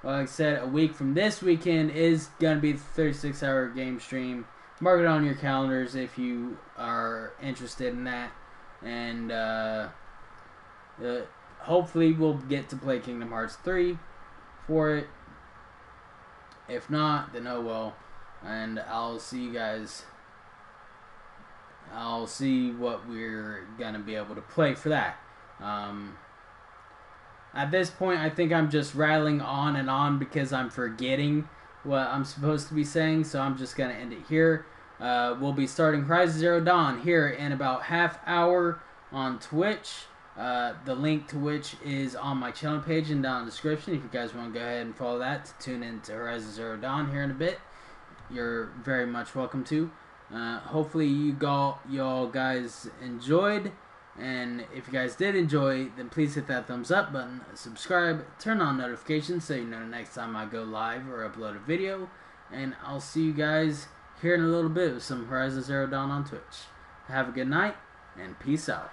Like I said, a week from this weekend is going to be the 36-hour game stream. Mark it on your calendars if you are interested in that. And hopefully we'll get to play Kingdom Hearts 3 for it. If not, then oh well. And I'll see you guys. I'll see what we're going to be able to play for that. At this point, I think I'm just rattling on and on because I'm forgetting what I'm supposed to be saying, so I'm just going to end it here. We'll be starting Horizon Zero Dawn here in about half hour on Twitch. The link to which is on my channel page and down in the description. If you guys want to go ahead and follow that to tune into Horizon Zero Dawn here in a bit, you're very much welcome to. Hopefully y'all guys enjoyed, and if you guys did enjoy, then please hit that thumbs up button, subscribe, turn on notifications so you know the next time I go live or upload a video, and I'll see you guys here in a little bit with some Horizon Zero Dawn on Twitch. Have a good night, and peace out.